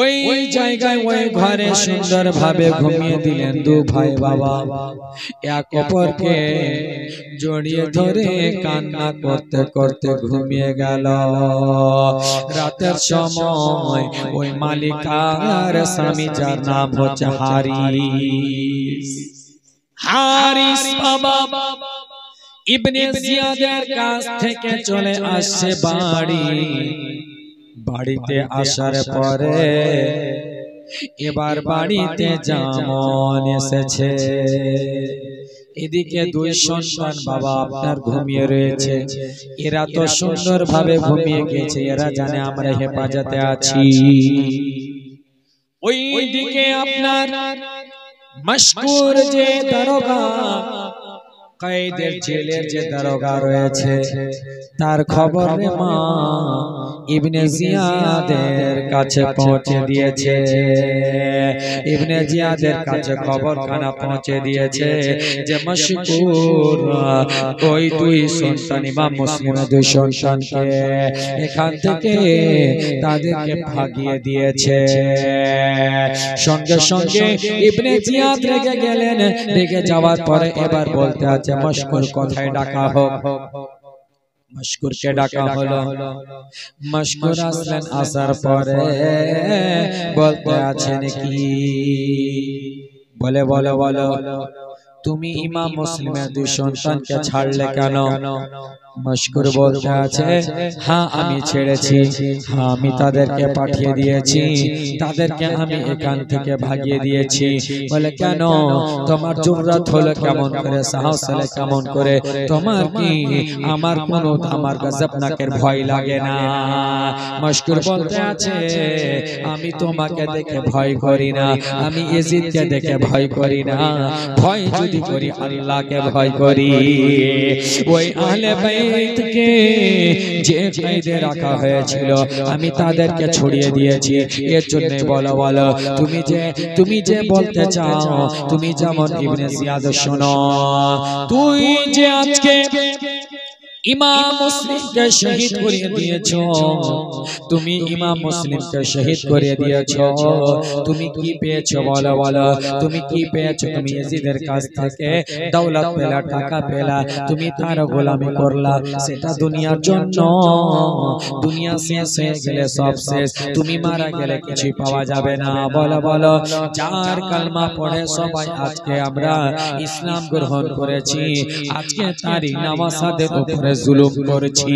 ওই জায়গায় ওই ঘরে সুন্দর ভাবে ঘুমিয়ে দিলেন দু ভাই বাবা, এক অপরকে জড়িয়ে ধরে কান্না করতে করতে ঘুমিয়ে গেল। রাতের সময় ওই মালিকার স্বামী, যার নাম হচ্ছে হারিস, হারিস বাবা ইবনে জিয়াদের কাছ থেকে চলে আসছে বাড়ি। বাড়িতে আসার পরে এবার বাড়িতে যেমন এসেছে, এদিকে দুই সন্তান বাবা আপনার ঘুমিয়ে রয়েছে। এরা তো সুন্দর ভাবে ঘুমিয়ে গেছে, এরা জানে আমরা হেফাজতে আছি। ওই দিকে আপনার মশকুর যে দারোগা, কয়েদের জেলের যে দারোগা রয়েছে, তার খবর রে মা ইবনে জিয়াদের কাছে পৌঁছে দিয়েছে। ইবনে জিয়াদের কাছে খবরখানা পৌঁছে দিয়েছে যে মশকুর ওই দুই সন্তান, ইমাম মুসলিমের দুই সন্তানকে এখান থেকে তাদেরকে ভাগিয়ে দিয়েছে। সঙ্গে সঙ্গে ইবনে জিয়াদ রেগে গেলেন। রেগে যাওয়ার পরে এবার বলতে আছে, মশকুর কোথায় ডাকা হোক। মশকুরকে ডাকা হলো। মশকুর আসলেন, আসার পরে বলতে আছেন কি, বলে বলো বলো তুমি ইমাম মুসলিমের দুই সন্তানকে ছাড়লে কেন? মশকুর বলতে আছে, হ্যাঁ আমি ছেড়েছি, হ্যাঁ আমি তাদেরকে পাঠিয়ে দিয়েছি, তাদেরকে আমি এখান থেকে ভাগিয়ে দিয়েছি। বলে কেন? তোমার জুররাত হলো কেমন করে, সাহস হলো কেমন করে, তোমার কি আমার কোনো আমার গজবনাকের ভয় লাগে না? মশকুর বলতে আছে, আমি তোমাকে দেখে ভয় করি না, আমি ইয়াজিদকে দেখে ভয় করি না, ভয় যদি করি আল্লাহকে ভয় করি। ওই আহলে বাইতকে যে কয়েদে রাখা হয়েছিল আমি তাদেরকে ছড়িয়ে দিয়েছি। এর জন্য বলো বলো তুমি যে বলতে চাও, তুমি যেমন ইবনে জিয়াদ শোনো, তুই যে আজকে ইমাম মুসলিমকে শহীদ করে দিয়েছো, তুমি ইমাম মুসলিমকে শহীদ করে দিয়েছো, তুমি কি পেয়েছো বলো বলো, তুমি কি পেয়েছো? তুমি ইয়াজিদের কাছ থেকে দৌলত পেলা, টাকা পেলা, তুমি তার গোলামি করলা, সেটা দুনিয়ার জন্য। দুনিয়া শেষ হয়ে গেলে সব শেষ, তুমি মারা গেলে কিছু পাওয়া যাবে না। বলো বলো, যার কালমা পড়ে সবাই আজকে আমরা ইসলাম গ্রহণ করেছি, আজকে তারই নামাজাদের উপরে জুলুম করছি,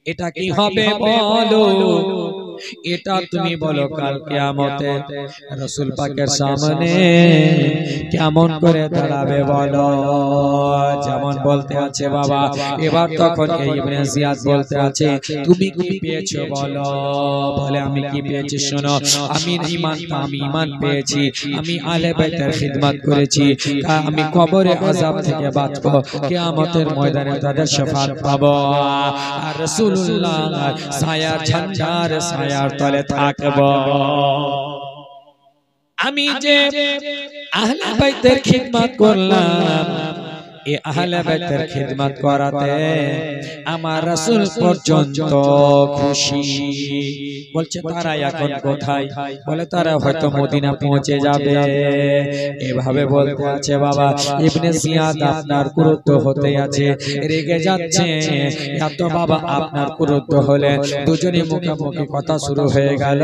এটা কি হবে বলো? এটা তুমি বলো কাল কিয়ামতে রাসূল পাকের সামনে কেমন করে দাঁড়াবে বলো? যেমন বলতে আছে বাবা, এবার তখন এই ইবনে জিয়াদ বলতে আছে, তুমি কি পেয়েছো বলো? বলে আমি কি পেয়েছি শোনো, আমি ঈমান পেয়েছি, আমি আহলে বাইতের খিদমত করেছি, আমি কবরে আযাব থেকে বাঁচবো, কিয়ামতের ময়দানে তাদের শাফাত পাবো, আর রাসূলুল্লাহ ছায়ার ঝান্ডার ছায়ার তলে থাকবো। আমি যে আহলে বাইতের খিদমত করলাম, এই আহলে বাইতের খিদমত করাতে আমার রাসূল পর্যন্ত খুশি। বলছে তারা এখন কোথায়? বলে তারা হয়তো মদিনা পৌঁছে যাবে। এভাবে বলতে আছে বাবা ইবনে জিয়াদ, আপনার ক্রুদ্ধ হতে আছে, রেগে যাচ্ছে এত বাবা। আপনার ক্রুদ্ধ হলে দুজনে মুখোমুখি কথা শুরু হয়ে গেল।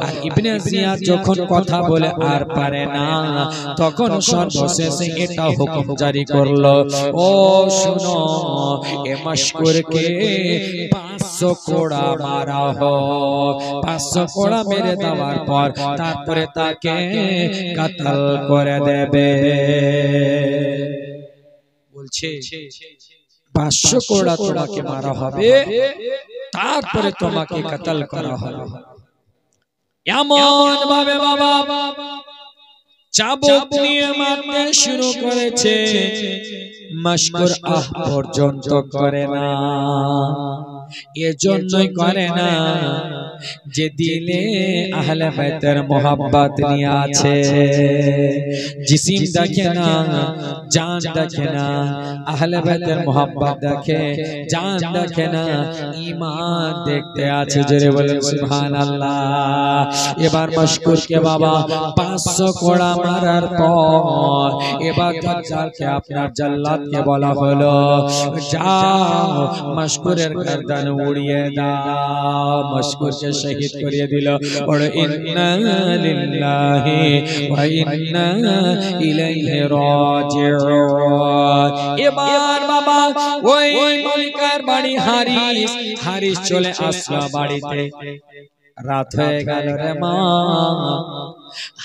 আর ইবনে জিয়াদ যখন কথা বলে আর পারে না, তখন সর্বশেষে এটা হুকুম জারি করল, বললো, ও শুনো, এ মশকুরকে 500 কোড়া মারা হোক। 500 কোড়া মেরে দেওয়ার পর তারপরে তাকে কতল করে দেবে। বলছে 500 কোড়া তোমাকে মারা হবে, তারপরে তোমাকে কতল করা হবে। এমন ভাবে বাবা চাবুক নিয়ে মারতে শুরু করেছে, মশকুর আহ পর্যন্ত করে না। এজন্যই করে না যে দিলে আহলে বাইতের মোহাব্বত নিয়ে আছে। জিসিম দেখে না, জান দেখে না, আহলে বাইতের মোহাব্বত দেখে, জান দেখে না, ঈমান দেখতে আছে। জোরে বলেন সুবহানাল্লাহ। এবার মশকুরকে বাবা 500 কোড়া মারার পর এবার দাজ্জালকে, আপনার জাল্লাদকে বলা হলো, যাও মশকুরের গর্দান উড়িয়ে দাও। মশকুরকে শহীদ করিয়ে দিল। और इन्ना लिल्लाहि व इन्ना इलैहि राजिऊन। এবার বাবা ওই মলিকার বাড়ি হারিস চলে আসলো বাড়িতে। রাত হয়ে গেল রে মা,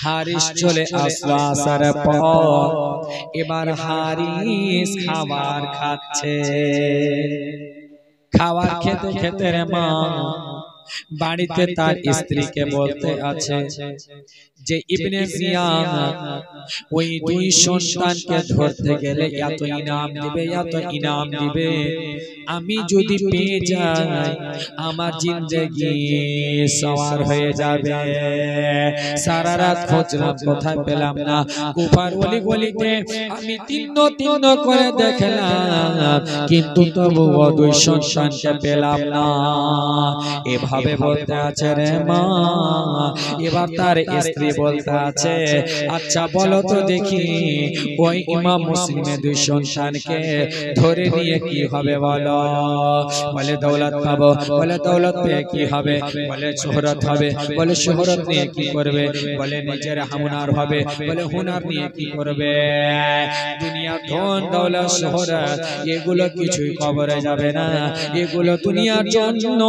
হারিস চলে আসলো আসার পর। এবার হারিস খাবার খাচ্ছে। খাবার খেতে খেতে রে মা বাড়িতে তার স্ত্রীকে বলতে আছে যে ইবনে জিয়াদ ওই দুই সন্তানকে ধরতে গেলে এত ইনাম দিবে, এত ইনাম দিবে। আমি যদি পেয়ে যাই আমার জিন্দেগি সওয়ার হয়ে যাবে। সারা রাত খুঁজলাম, কোথায় পেলাম না। কুফার গলি গলিতে আমি তিন্ন করে দেখলাম, কিন্তু তবুও দুই সন্তানকে পেলাম না। এভাবে বলতে আছে রে মা। এবার তার স্ত্রী বলতে আছে, আচ্ছা বলো তো দেখি, ওই ইমাম মুসলিমের দুই সন্তানকে ধরে নিয়ে কি হবে বলো? বলে দৌলত পাবো। বলে দৌলত পেয়ে কি হবে? বলে শোহরত হবে। বলে শোহরত নিয়ে কি করবে? বলে নিজের হুনার হবে। বলে হুনার নিয়ে কি করবে? দুনিয়া ধন দৌলত শোহরত এগুলো কিছুই কবরে যাবে না। এগুলো দুনিয়ার জন্য,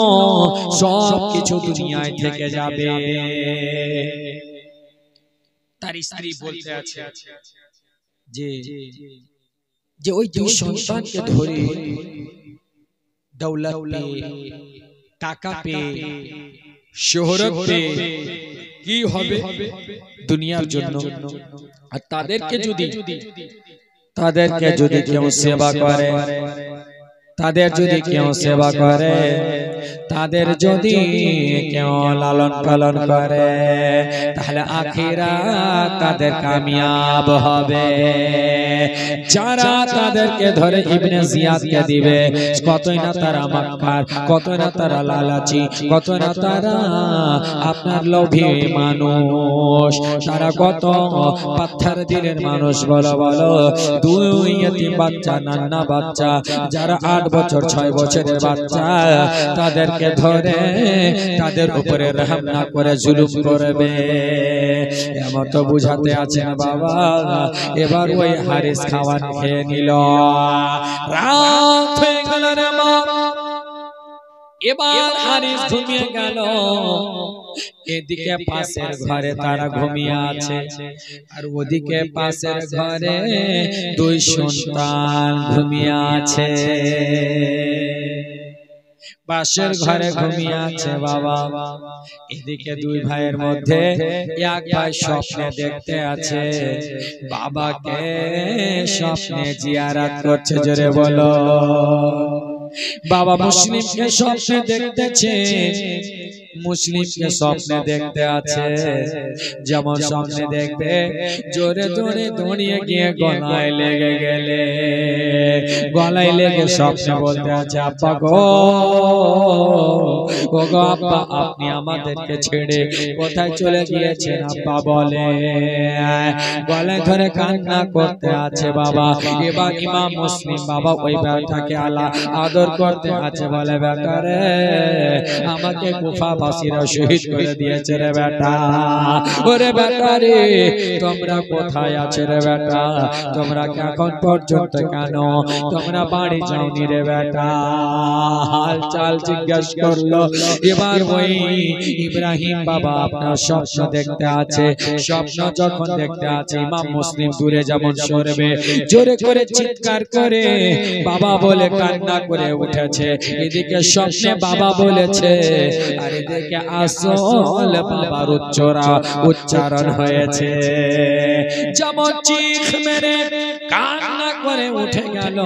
সব কিছু দুনিয়ায় থেকে যাবে। তার স্ত্রী বলতে আছে যে ওই দুই সন্তানকে ধরে দৌলত পেয়ে, টাকা পেয়ে, শোহরত পেয়ে কি হবে দুনিয়ার জন্য। আর তাদেরকে যদি কেউ সেবা করে, তাদের যদি কেউ সেবা করে, তাদের যদি কেউ লালন পালন করে, তাহলে আখিরাত তাদের কামিয়াব হবে। যারা তাদেরকে ধরে ইবনে জিয়াদকে দিবে, কতই না তারা মাক্কার, কতই না তারা লালাচি, কত না তারা আপনার লোভী মানুষ, তারা কত পাথর দিলের মানুষ। বলো বলো, দুই ইয়তিম বাচ্চা, নান্না বাচ্চা, যারা 8 বছর 6 বছরের বাচ্চা, তাদেরকে ধরে তাদের উপরে রহম না করে জুলুম করবে। এমন তো বুঝাতে আছেন বাবা। এবার ওই হারিস খাওয়ান খেয়ে নিল। রাত হয়ে গেল রে মা। এবার হারিস ঘুমিয়ে গেল। এদিকে পাশের ঘরে তারা ঘুমিয়ে আছে, আর ওদিকে পাশের ঘরে দুই সন্তান ঘুমিয়ে আছে। পাশের ঘরে ঘুমিয়ে আছে বাবা। এদিকে দুই ভাইয়ের মধ্যে এক ভাই স্বপ্নে দেখতে আছে, বাবাকে স্বপ্নে জিয়ারত করছে। জোরে বলো। বাবা মুসলিমকে স্বপ্নে দেখতেছে, মুসলিমকে স্বপ্নে দেখতে আছে। যেমন স্বপ্নে দেখবে, জোরে জোরে দৌড়িয়ে গিয়ে গলায় লেগে গেলে, গলায় লেগে স্বপ্নে বলতে আছে, আব্বা গো, ও গো আব্বা, আপনি আমাদেরকে ছেড়ে কোথায় চলে গিয়েছেন আব্বা? বলে গলায় ধরে কান্না করতে আছে বাবা। এবার ইমাম মুসলিম বাবা ওই বেটাকে আদর করতে আছে। বলে বেটা রে, আমাকে কুফা মক্কাবাসীরা শহীদ করে দিয়েছে রে বেটা। ওরে বেটা রে, তোমরা কোথায় আছো রে বেটা? তোমরা এখন পর্যন্ত কেন তোমরা বাড়ি যাওনি রে বেটা? হাল চাল জিজ্ঞাসা করলো। এবার ওই ইব্রাহিম বাবা আপনার স্বপ্ন দেখতে আছে। স্বপ্ন যখন দেখতে আছে, ইমাম মুসলিম দূরে যেমন সরবে, জোরে করে চিৎকার করে বাবা বলে কান্না করে উঠেছে। এদিকে স্বপ্নে বাবা বলেছে, আর এদিকে আসল বাবার উচ্চারণ হয়েছে। যেমন চিৎ মেরে কান্না করে উঠে গেল।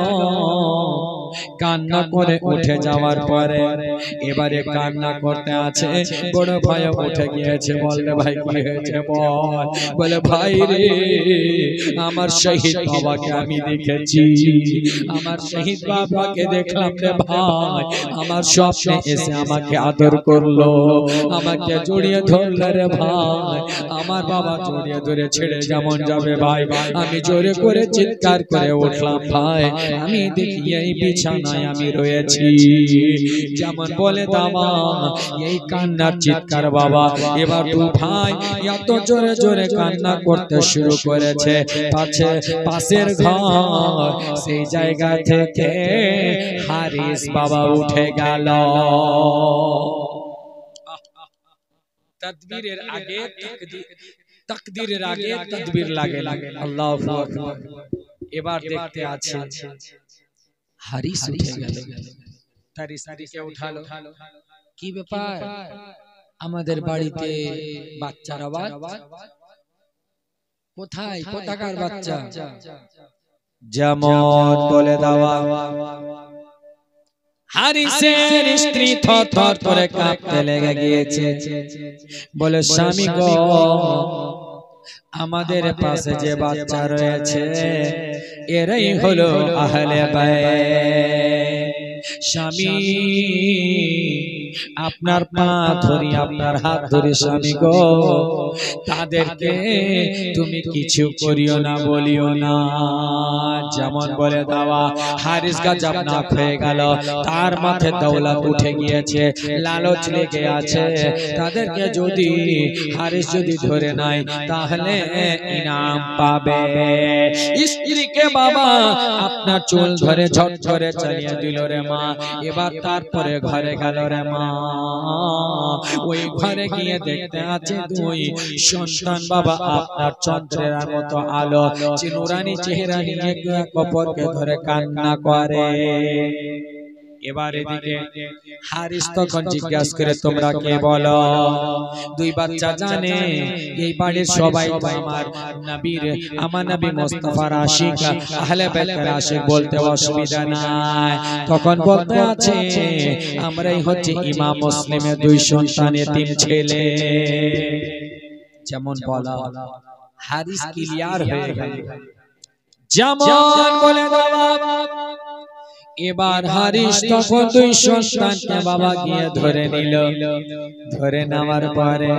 কান্না করে উঠে যাওয়ার পরে এবারে কান্না করতে আছে। বড় ভাই উঠে গিয়েছে, বললে ভাই কি হয়েছে বল। বলে ভাই রে, আমার শহীদ বাবাকে আমি দেখেছি, আমার শহীদ বাবাকে দেখলাম রে ভাই। আমার স্বপ্নে এসে আমাকে আদর করলো, আমাকে জড়িয়ে ধরলো রে ভাই। আমার বাবা জড়িয়ে ধরে ছেড়ে যেমন যাবে ভাই, আমি জোরে করে চিৎকার করে উঠলাম, ভাই আমি দেখি এই বিছানায় আমি রয়েছি। যেমন বলে দামা এই কান্নার চিৎকার বাবা। এবার দু ভাই এত জোরে জোরে কান্না করতে শুরু করেছে। পাশের ঘর সেই জায়গা থেকে হারিস বাবা উঠে গেল। তাকদীরের আগে তাকদীরের আগে তাকবীর লাগে। আল্লাহু আকবার। এবার দেখতে আছে হারিস উঠে গেল। তার স্ত্রীকে উঠালো। কি ব্যাপার? আমাদের বাড়িতে বাচ্চার আওয়াজ কোথায়? কোথাকার বাচ্চা? যেমন বলে দাওয়া। হারিসের স্ত্রী থরথর করে কাঁপতে লেগে গিয়েছে। বলে স্বামী গো, আমাদের পাশে যে বাচ্চা রয়েছে এরাই হলো আহলে বাইত। স্বামী আপনার পা ধরি, আপনার হাত ধরি স্বামী গো, তাদেরকে তুমি কিছু করিও না, বলিও না। যেমন বলে দেওয়া। হারিস গাজব নাক হয়ে গেল, তার মাথায় দৌলত উঠে গিয়েছে, লালচ লেগে আছে। তাদেরকে যদি হারিস যদি ধরে নাই তাহলে ইনাম পাবে। স্ত্রীকে বাবা আপনার চুল ধরে ঝট করে চালিয়ে দিল রে মা। এবার তারপরে ঘরে গেল রে মা। ওই ঘরে গিয়ে দেখতে আছে দুই সন্তান বাবা আপনার চন্দ্রের মতো আলো, নুরানি চেহারা নিয়ে একে অপরকে ধরে কান্না করে। এবার এদিকে হারিস তখন জিজ্ঞাসা করে, তোমরা কে বলো? দুই বাচ্চা জানে এই বাড়ির সবাই তো আমার নবীর, আমার নবী মুস্তাফার আশিক, আহলে বাইতের আশিক, বলতে অসুবিধা নাই। তখন বলতে আছে আমরাই হচ্ছে ইমাম মুসলিমের দুই সন্তান, এতিম ছেলে। যেমন বলা, হারিস ক্লিয়ার হয়ে গেল। যেমন বলে বাবা। এবার হারিস তখন দুই সন্তানকে বাবা গিয়ে ধরে নিল। ধরে নেওয়ার পরে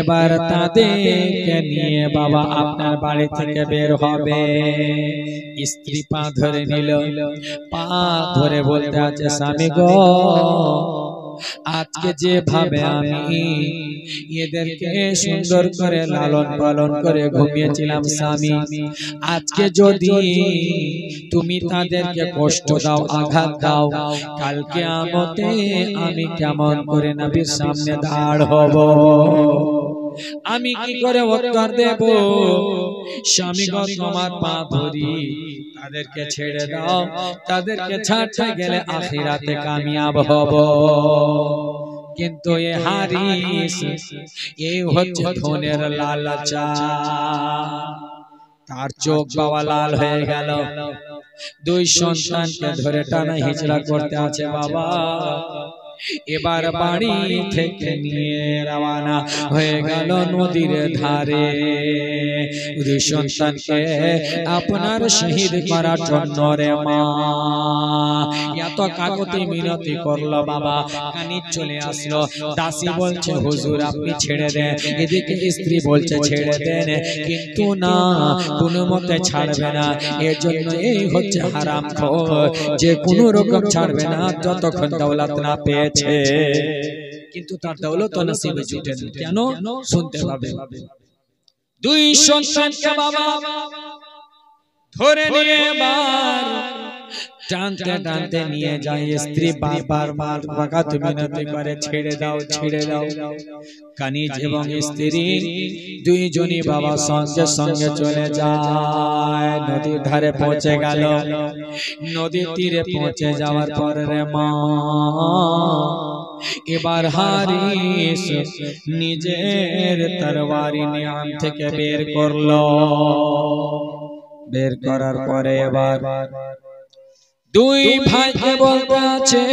এবার তাদেরকে নিয়ে বাবা আপনার বাড়ি থেকে বের হবে। স্ত্রী পা ধরে নিল, পা ধরে বলতে আছে স্বামী গো, আজকে যেভাবে আমি এদেরকে সুন্দর করে লালন পালন করে ঘুমিয়েছিলাম স্বামী, আজকে যদি তুমি তাদেরকে কষ্ট দাও, আঘাত দাও, কালকে আমতে আমি কেমন করে নবীর সামনে দাঁড় হব? আমি কি করে উত্তর দেব? স্বামী গো, তোমার পা ধরি, তাদেরকে ছেড়ে দাও, তাদেরকে ছাড়তে গেলে আখিরাতে কামিয়াব হব। কিন্তু এ হারিস এই হচ্ছে ধনের লালচা, তার চোখ বাবা লাল হয়ে গেল। দুই সন্তানকে ধরে টানা হিচড়া করতে আছে বাবা। এবার বাড়ি থেকে নিয়ে রওনা হয়ে গেল নদীর ধারে। দুই সন্তানকে আপনার শহীদ করার জন্য রে মা এত কাকুতি মিনতি করলো বাবা। কানি চলে আসলো। দাসী বলছে হুজুর আপনি ছেড়ে দেন, এদিকে স্ত্রী বলছে ছেড়ে দেন, কিন্তু না, কোনো মতে ছাড়বে না। এর জন্য এই হচ্ছে হারামখোর, যে কোনো রকম ছাড়বে না যতক্ষণ দৌলত না পেয়েছে। কিন্তু তার দৌলত নসিবে জুটে না। কেন? শুনতে পাবে। দুই সন্তানকে বাবা ধরে নিয়ে এবার টানতে টানতে নিয়ে যায়। স্ত্রী বারবার মাথা মিনতি করে, ছেড়ে দাও ছেড়ে দাও। কানিজ এবং স্ত্রী দুইজনই বাবা সঙ্গে সঙ্গে চলে যায়। নদীর ধারে পৌঁছে গেল। নদীর তীরে পৌঁছে যাওয়ার পরে রে মা এবার হারিস নিজের তরবারি নিয়াম থেকে বের করলো। বের করার পরে এবার দুই ভাইকে বলতে আছে,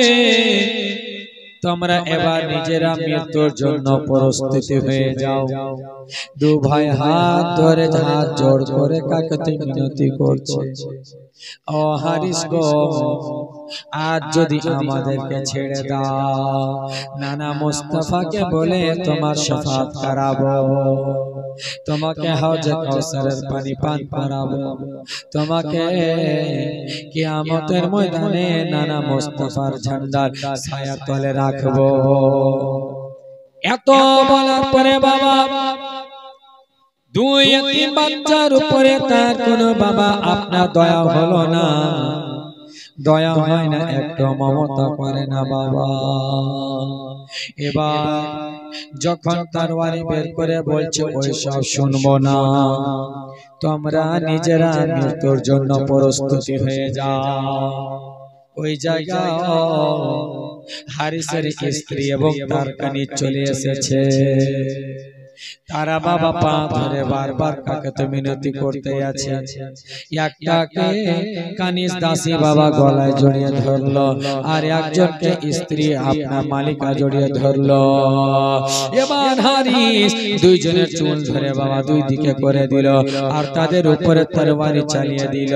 তোমরা এবার নিজেরা মৃত্যুর জন্য প্রস্তুতি হয়ে যাও। দু ভাই হাত ধরে হাত জোড় করে কাকতি মিনতি করছে, ও হারিস গো আজ যদি আমাদেরকে ছেড়ে দাও, নানা মুস্তাফাকে বলে তোমার শাফাত করাবো, তোমাকে হৌজে কাউসারের পানি পান করাবো, তোমাকে কিয়ামতের ময়দানে নানা মুস্তাফার ঝান্ডার ছায়ার তলে রাখবো। এত বলার পরে বাবা দুই এতিম বাচ্চার উপরে তার কোনো বাবা আপনার দয়া হলো না, দয়া হয় না, একটু মমতা করে না বাবা। এবার যখন তরবারি বের করে বলছে ওই সব শুনবো না, তোমরা নিজেরা মৃত্যুর জন্য প্রস্তুতি হয়ে যাও। ওই জায়গায় হারিসের স্ত্রী এবং তার কানিজ চলে এসেছে। তারা বাবা পা ধরে বারবার কাকতি মিনতি করতে আছে। একটাকে কানিজ দাসী বাবা গলায় জড়িয়ে ধরলো, আর একজনকে স্ত্রী আপনার মালিকা জড়িয়ে ধরলো। এবার হারিস দুইজনের চুল ধরে বাবা দুই দিকে করে দিল, আর তাদের উপরে তরবারি চালিয়ে দিল,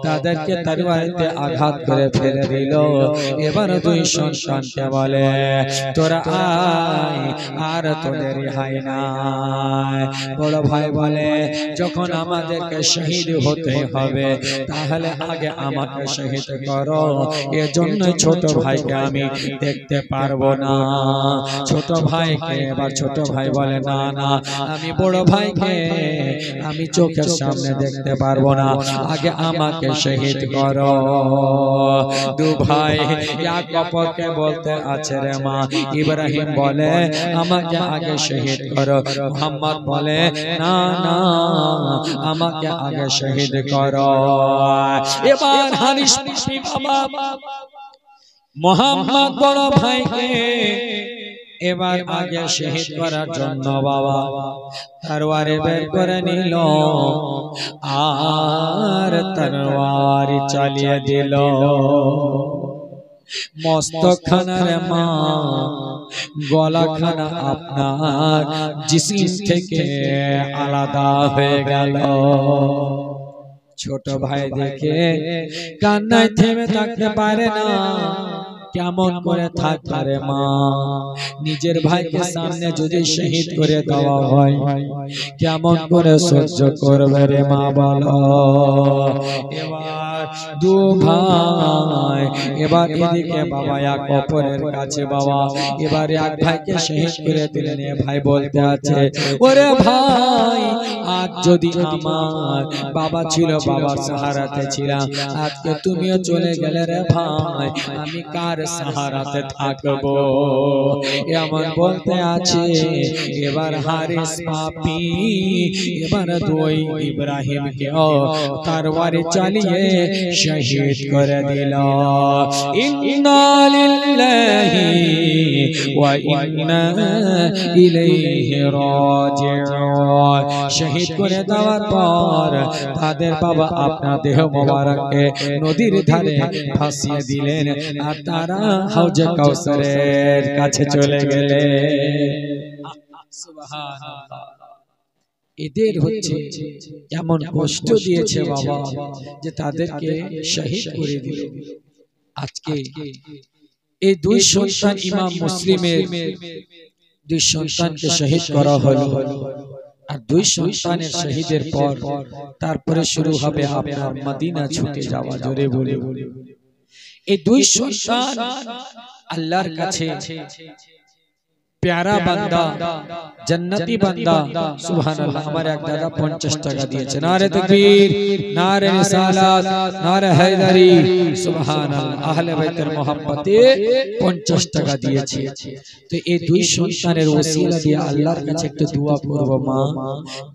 তাদেরকে তরবারিতে আঘাত করে ফেলে দিল। এবার দুই সন্তানকে বলে, তোরা আয়, আর তোদের রেহাই নাই। বড় ভাই বলে, যখন আমাদেরকে শহীদ হতে হবে তাহলে আগে আমাকে শহীদ করো, এজন্য ছোট ভাইকে আমি দেখতে পারবো না। ছোট ভাইকে এবার ছোট ভাই বলে, না না, আমি বড় ভাইকে আমি চোখের সামনে দেখতে পারবো না, আগে আমাকে শহীদ করো। দু ভাই এক অপরকে বলতে আছে রে মা। ইব্রাহিম বলে, আমাকে আগে শহীদ করো। মোহাম্মদ বলে, না না, আমাকে আগে শহীদ করো। এবার হারিস বাবা মোহাম্মদ বড় ভাইকে এবার আগে শহীদ করার জন্য বাবা তরবারি বের করে নিল, আর তরবারি চালিয়ে দিল। মস্তখানার মা গলাখানা আপনার জিসিম থেকে আলাদা হয়ে গেল। ছোট ভাই দেখে কান্নায় থেমে থাকতে পারে না, কেমন করে থাকবে রে মা? নিজের ভাইকে সামনে যদি শহীদ করে দেওয়া হয় কেমন করে সহ্য করবে রে মা বলো? এবার দু ভাই এবার এদিকে বাবা এক অপরের কাছে বাবা এবার এক ভাইকে শহীদ করে দিলেন। এ ভাই বলতে আছে, ওরে ভাই আজ যদি আমার বাবা ছিল, বাবার সাহারাতে ছিলাম, আজকে তুমিও চলে গেলে রে ভাই, আমি কার সাহারাতে থাকবো? এমন বলতে আছে। এবার হারিস পাপি এবার দুই ইব্রাহিমকে তরবারি চালিয়ে শহীদ করে দিল। ইন্না লিল্লাহি ওয়া ইন্না ইলাইহি রাজিউন। শহীদ করে দেওয়ার পর তাদের বাবা আপনার দেহ মোবারককে নদীর ধারে ভাসিয়ে দিলেন, আর তারা হাউজে কাউসারের কাছে চলে গেলে। সুবহানাল্লাহ। এদের হচ্ছে এমন কষ্ট দিয়েছে বাবা যে তাদেরকে শহীদ করে দিল। আজকে এই দুই সন্তান ইমাম মুসলিমের দুই সন্তানকে শহীদ করা হলো, আর দুই সন্তানের শহীদের পর তারপরে শুরু হবে আপনার মদিনা ছুটে যাওয়া। জোরে বলে এই দুই সন্তান আল্লাহর কাছে प्यारा बंदा जन्नती बंदा सुबहानअल्लाह। हमारे एक दादा 50 টাকা দিয়েছে। नारे तकबीर, नारे रिसालत, नारे हैदरी, सुबहानअल्लाह। আহলে বাইতের मोहब्बते 50 টাকা দিয়েছে। তো এই দুই সন্তানের ওসিলা দিয়ে আল্লাহর কাছে একটু দোয়া করব মা,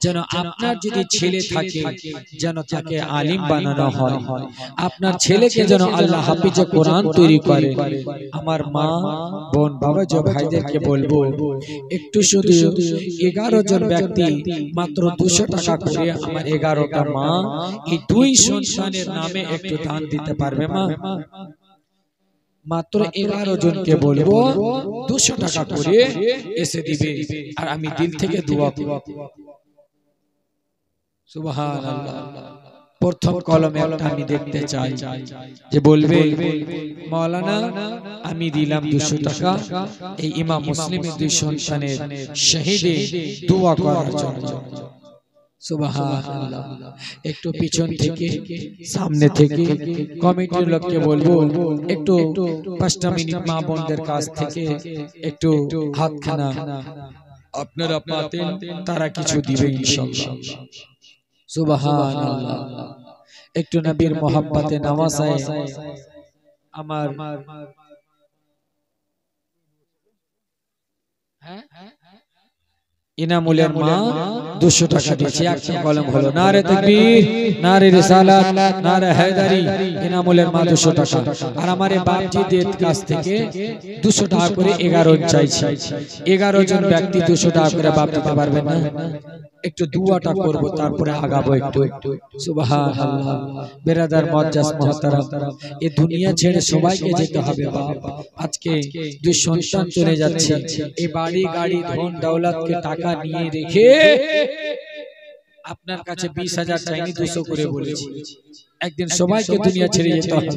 যেন আপনার যদি ছেলে থাকে যেন তাকে আলিম বানানো হয়, আপনার ছেলেকে যেন আল্লাহ হাফিজে কোরআন তৈরি করে। আমার মা বোন বাবা যে ভাইদেরকে বলবো একটু শুধু 11 জন ব্যক্তি মাত্র 200 টাকা করে আমার 11টা মা এই দুই সন্তানের নামে একটু দান দিতে পারবে মা? মাত্র 11 জনকে বলবো 200 টাকা করে এসে দিবে, আর আমি দিল থেকে দোয়া করব। সুবহানাল্লাহ। প্রথম কলমে একটা আমি দেখতে চাই যে বলবে মাওলানা আমি দিলাম 200 টাকা এই ইমাম মুসলিমের দুই সন্তানের শহীদে দোয়া করার জন্য। সুবহানাল্লাহ। একটু পিছন থেকে সামনে থেকে কমিটির লোককে বলবো একটু 5টা মিনিট মা বোনদের কাছ থেকে একটু হাতখানা আপনারা পাতেন, তারা কিছু দিবে ইনশাআল্লাহ। সুবহানাল্লাহ। একটু নবীর মোহাব্বতে নওয়াসায় আমার ইনামুলের মা 200 টাকা দিয়েছে। একটা কলম হলো নারে তাকবীর, নারে রিসালাত, নারে হায়দারি। ইনামুলের মা 200 টাকা। আর আমার বাপজিদের কাছ থেকে 200 টাকা করে 11 চাইছি। 11 জন ব্যক্তি 200 টাকা করে বাপ দিতে পারবেন না? একটু দুয়াটা করব তারপরে আগাবো একটু। সুবহানাল্লাহ। বেরাদার মুআজ্জাজ মুহতারাম, এই দুনিয়া ছেড়ে সবাইকে যেতে হবে বাপ। আজকে দুই সন্তান চলে যাচ্ছে, এই বাড়ি গাড়ি ধন দৌলতকে টাকা নিয়ে রেখে আপনার কাছে 20,000 চাইনি, 200 করে বলেছি। একদিন সবাইকে দুনিয়া ছেড়ে যেতে হবে।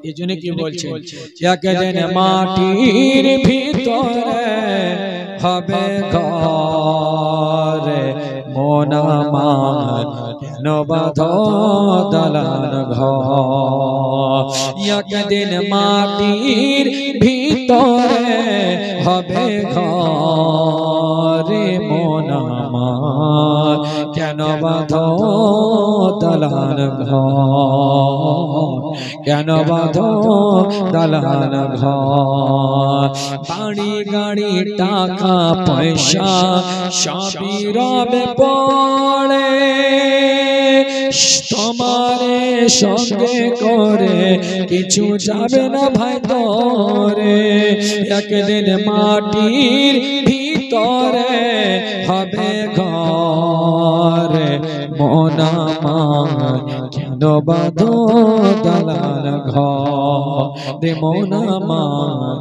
এইজন্য কি বলছেন, একদিন মাটির ভিতরে হবে ঘর, মন আমার কেন বাঁধো দালান ঘর। একদিন মাটির ভিতরে হবে ঘর, মন আমার কেন বাঁধো দালান ঘর, কেন বাঁধো দালান ঘর। বাড়ি গাড়ি টাকা পয়সা সবই রবে পড়ে, তোমারে সঙ্গে করে কিছু যাবে না ভাই তোরে। একদিন মাটির ভিতরে হবে ঘর, মন আমার কেন বাঁধো দালান ঘর, রে মন আমার।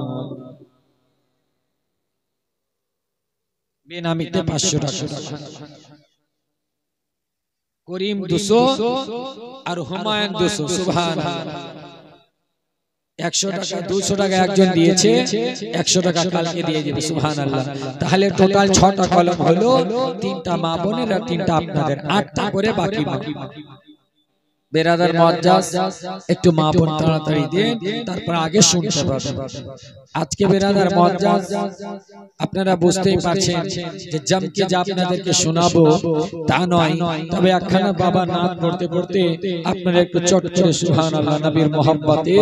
বেনামিতে 500 টাকা, করিম 200 আর হুমায়ুন 200। সুবহানাল্লাহ। 100 টাকা 200 টাকা একজন দিয়েছে, 100 টাকা কালকে দিয়ে দেবে। সুবহানাল্লাহ। তাহলে টোটাল 6টা কলম হলো, 3টা মা বোনের আর 3টা আপনাদের, 8টা করে বাকি। বেরাদার মুআজ্জাজ একটু মা বোন তাড়াতাড়ি দেন, তারপর আগে শুনতে পাবেন। আজকে বেরাদার মুআজ্জাজ আপনারা বুঝতেই পারছেন যে জমকে যা আপনাদেরকে শোনাবো তা নয়, তবে একখানা বাবা নাত পড়তে পড়তে আপনারা একটু চট করে সুবহানাল্লাহ নবীর মোহাব্বতে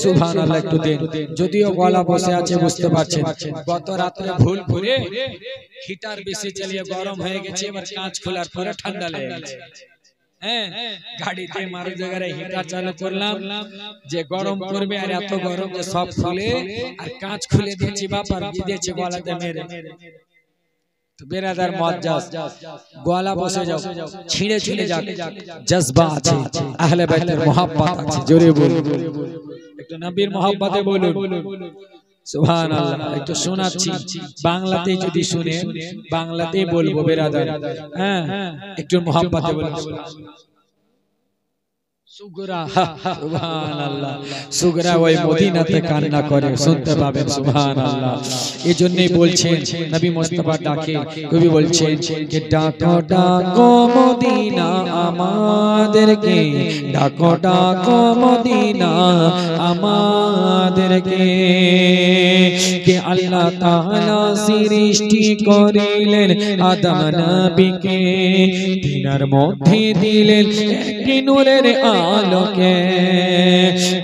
সুবহানাল্লাহ একটু দেন। যদিও গলা বসে আছে বুঝতে পারছেন, গত রাতে ভুল করে হিটার বেশি চালিয়ে গরম হয়ে গেছে, এবার কাঁচ খোলার পরে ঠান্ডা লেগে গেছে। গাড়িতে মারু জায়গায় হিটার চালু করলাম যে গরম করবে, আর এত গরম যে সব খুলে আর কাঁচ খুলে দিয়েছি বাপ, আর দিয়েছে গলাতে মেরে। তো বেরাদার মুআজ্জাজ গলা বসে যাও, ছিঁড়ে ছিঁড়ে যাক, জজবা আছে, আহলে বাইতের মোহাব্বত আছে। জোরে বলুন, একটু নবীর মোহাব্বতে বলুন সুবহানাল্লাহ। একটু শোনাচ্ছি, বাংলাতে যদি শুনে বাংলাতেই বলবো বেরাদার। হ্যাঁ, একটু মোহাব্বতে বলুন সুগরা, সুবহানাল্লাহ, সুগরা ওই মদিনাতে কান্না করে, শুনতে পাবেন, সুবহানাল্লাহ। এই জন্যই বলছেন নবী মুস্তাফা ডাকে, কবি বলছেন যে ডাকো ডাকো মদিনা আমাদেরকে, ডাকো ডাকো মদিনা আমাদেরকে, কে আল্লাহ তাআলা সৃষ্টি করিলেন আদম নবীকে, তিনার মধ্যে দিলেন একটি নূরের আলোকে।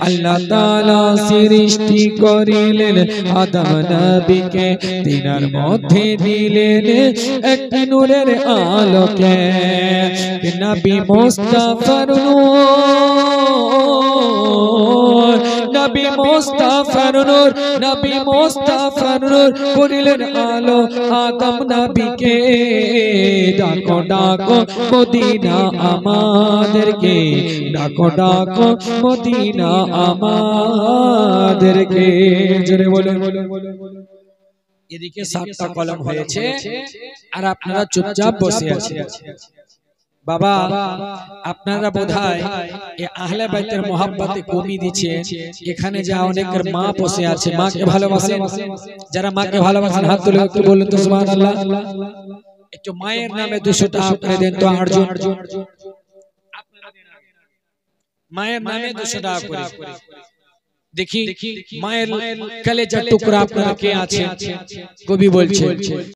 আল্লাহ তাআলা সৃষ্টি করিলেন আদম নবীকে, তিনার মধ্যে দিলেন একটি নূরের আলোকে। নবী মুস্তাফার নূর, নবী মুস্তাফার নূর, নবী মুস্তাফার নূর করিলেন আলো আদম নবীকে। ডাকো ডাকো মদিনা আমাদেরকে, ডাকো ডাকো মদিনা আমাদেরকে। জোরে বলুন। এদিকে 7টা কলম হয়েছে আর আপনারা চুপচাপ বসে আছেন। বাবা, আপনারা বোধহয় এই আহলে বাইতের মহব্বতে কমি দিচ্ছেন। এখানে যা অনেকের মা বসে আছে, মাকে ভালোবাসেন, যারা মাকে ভালোবাসেন হাত তুলে একটু বলুন তো সুবহানাল্লাহ। একটু মায়ের নামে 200 টাকা করে দেন তো, 8 জন মায়ের নামে 200 টাকা করে। দেখি মায়ের কলেজার টুকরা আপনারা কে আছে? কবি বলছে